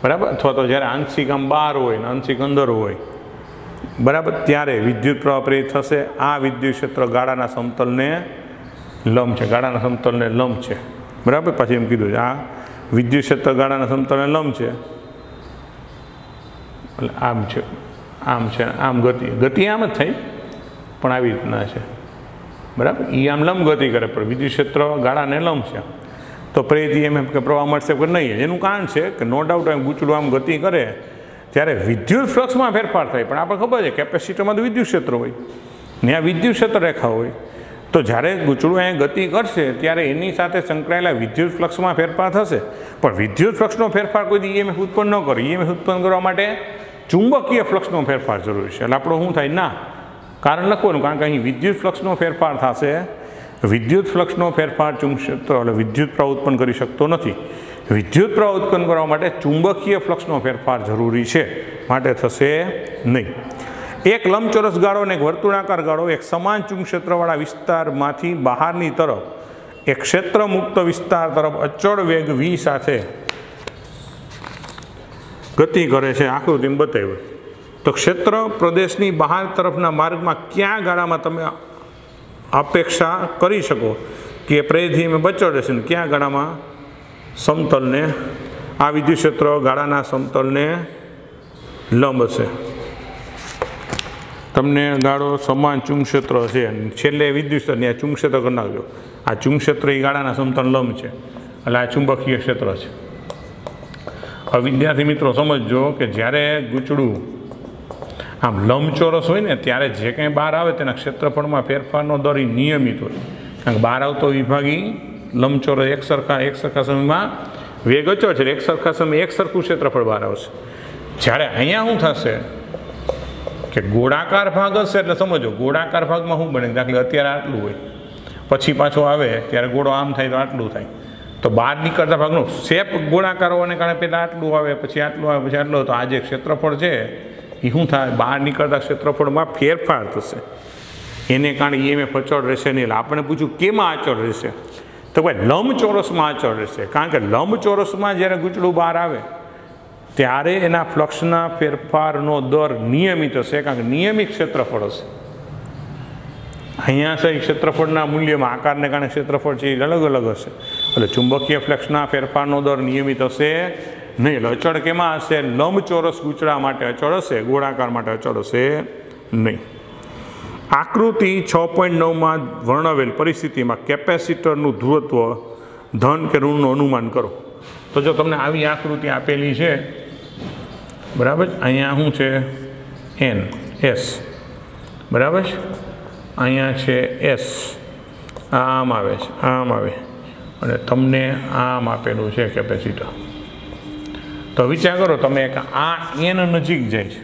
Speaker 1: બરાબર, અથવા તો જ્યારે આંશિક આમ બહાર હોય ને આંશિક અંદર હોય, બરાબર, ત્યારે વિદ્યુત પ્રવાહ પ્રેરિત થશે. આ વિદ્યુત ક્ષેત્ર ગાળાના સમતલને લંબ છે, ગાળાના સમતલને લંબ છે. બરાબર, પછી એમ કીધું છે આ વિદ્યુત ક્ષેત્ર ગાળાના સમતલને લંબ છે, એટલે આમ છે, આમ છે, આમ ગતિ આમ જ થઈ, પણ આવી રીતના છે. બરાબર, એ આમ લંબ ગતિ કરે, પણ વિદ્યુત ક્ષેત્ર ગાળાને લંબ છે. તો પ્રેરિત EMF કે પ્રવાહ મળશે કે નહીં? એનું કારણ છે કે નો ડાઉટ ગૂંચળું આમ ગતિ કરે ત્યારે વિદ્યુત ફ્લક્સમાં ફેરફાર થાય. પણ આપણે ખબર છે કેપેસિટરમાં તો વિદ્યુત ક્ષેત્ર હોય ને, આ વિદ્યુત ક્ષેત્ર રેખા હોય, તો જ્યારે ગૂંચળું અહીંયા ગતિ કરશે ત્યારે એની સાથે સંકળાયેલા વિદ્યુત ફ્લક્સમાં ફેરફાર થશે. પણ વિદ્યુત ફ્લક્સનો ફેરફાર કોઈ EMF ઉત્પન્ન ન કરે. EMF ઉત્પન્ન કરવા માટે ચુંબકીય ફ્લક્સનો ફેરફાર જરૂરી છે. એટલે આપણો શું થાય? ના, કારણ લખવાનું, કારણ કે અહીં વિદ્યુત ફ્લક્સનો ફેરફાર થશે. વિદ્યુત ફ્લક્સનો ફેરફાર ચુંબકક્ષેત્ર એટલે વિદ્યુત પ્રવાહ ઉત્પન્ન કરી શકતો નથી. વિદ્યુત પ્રવાહ ઉત્પન્ન કરવા માટે ચુંબકીય ફ્લક્સનો ફેરફાર જરૂરી છે, માટે થશે નહીં. એક લંબચોરસ ગાળો અને એક વર્તુળાકાર ગાળો એક સમાન ચુંબકક્ષેત્રવાળા વિસ્તારમાંથી બહારની તરફ એક ક્ષેત્ર મુક્ત વિસ્તાર તરફ અચળ વેગ v સાથે ગતિ કરે છે. આકૃતિમાં બતાવ્યું. તો ક્ષેત્ર પ્રદેશની બહાર તરફના માર્ગમાં કયા ગાળામાં તમે અપેક્ષા કરી શકો કે પ્રેરિત EMF બચળ રહેશે, ને કયા ગાળામાં સમતલને આ વિદ્યુત ક્ષેત્ર ગાળાના સમતલને લંબ હશે? તમને ગાળો સમાન ચુંબક્ષેત્ર છે, છેલ્લે વિદ્યુત ક્ષેત્ર ને આ ચુંબક્ષેત્ર કરી નાખજો. આ ચુંબક્ષેત્ર એ ગાળાના સમતલ લંબ છે, એટલે આ ચુંબકીય ક્ષેત્ર છે. હવે વિદ્યાર્થી મિત્રો સમજજો કે જ્યારે ગૂંચળું આમ લંબચોરસ હોય ને ત્યારે જે કંઈ બહાર આવે તેના ક્ષેત્રફળમાં ફેરફારનો દર એ નિયમિત હોય. કારણ કે બહાર આવતો વિભાગી લંબચોરસ એક સરખા સમયમાં વેગ અચળ છે, એક સરખા સમયે એક સરખું ક્ષેત્રફળ બહાર આવશે. જ્યારે અહીંયા શું થશે કે ગોળાકાર ભાગ હશે, એટલે સમજો ગોળાકાર ભાગમાં શું બને, દાખલે અત્યારે આટલું હોય, પછી પાછો આવે ત્યારે ગોળો આમ થાય તો આટલું થાય. તો બહાર નીકળતા ભાગનો શેપ ગોળાકાર હોવાને કારણે પહેલાં આટલું આવે, પછી આટલું આવે, પછી આટલું. તો આ જે ક્ષેત્રફળ છે એ શું થાય? બહાર નીકળતા ક્ષેત્રફળમાં ફેરફાર થશે, એને કારણે EMF અચળ રહેશે નહીં. એટલે આપણે પૂછ્યું કેમાં અચળ રહેશે? તો ભાઈ લંબચોરસમાં અચળ રહેશે. કારણ કે લંબચોરસમાં જ્યારે ગૂંચળું બહાર આવે ત્યારે એના ફ્લક્સના ફેરફારનો દર નિયમિત હશે, કારણ કે નિયમિત ક્ષેત્રફળ હશે. અહીંયા છે ક્ષેત્રફળના મૂલ્યમાં આકારને કારણે ક્ષેત્રફળ છે એ અલગ અલગ હશે. એટલે ચુંબકીય ફ્લક્સના ફેરફારનો દર નિયમિત હશે નહીં. એટલે અચળ કેમાં હશે? લંબચોરસ ગૂંચળા માટે અચળ હશે, ગોળાકાર માટે અચળ હશે નહીં. આકૃતિ 6.9માં વર્ણવેલ પરિસ્થિતિમાં કેપેસિટરનું ધ્રુવત્વ ધન કે ઋણનું અનુમાન કરો. તો જો તમને આવી આકૃતિ આપેલી છે, બરાબર, અહીંયા શું છે? N S, બરાબર છે, અહીંયા છે S, આમ આવે છે, આમ આવે, અને તમને આમ આપેલું છે કેપેસિટર. તો વિચાર કરો તમે કે આ N નજીક જાય છે,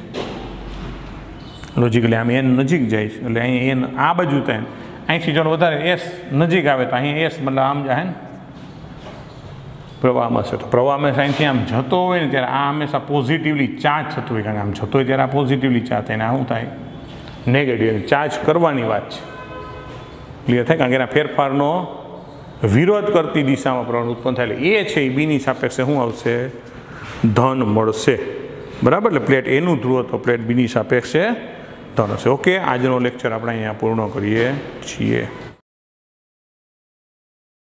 Speaker 1: લોજિકલી આમ N નજીક જાય છે, એટલે અહીંયા N આ બાજુ થાય, અહીંથી જો વધારે S નજીક આવે તો અહીંયા S મતલબ આમ જાય ને પ્રવાહમાં છે. તો પ્રવાહમાં અહીંથી આમ જતો હોય ને ત્યારે આ હંમેશા પોઝિટિવલી ચાર્જ થતું હોય, કારણ કે આમ જતો હોય ત્યારે આ પોઝિટિવલી ચાર્જ થાય, ને આ શું થાય? નેગેટિવ. ચાર્જ કરવાની વાત છે, ક્લિયર થાય? કારણ કે એના ફેરફારનો વિરોધ કરતી દિશામાં પ્રવાહ ઉત્પન્ન થાય. એટલે એ છે એ બીની સાપેક્ષે શું આવશે? ધન મળશે. બરાબર, એટલે પ્લેટ એનું ધ્રુવત્વ પ્લેટ બીની સાપેક્ષે ધન હશે. ઓકે, આજનો લેક્ચર આપણે અહીંયા પૂર્ણ કરીએ છીએ.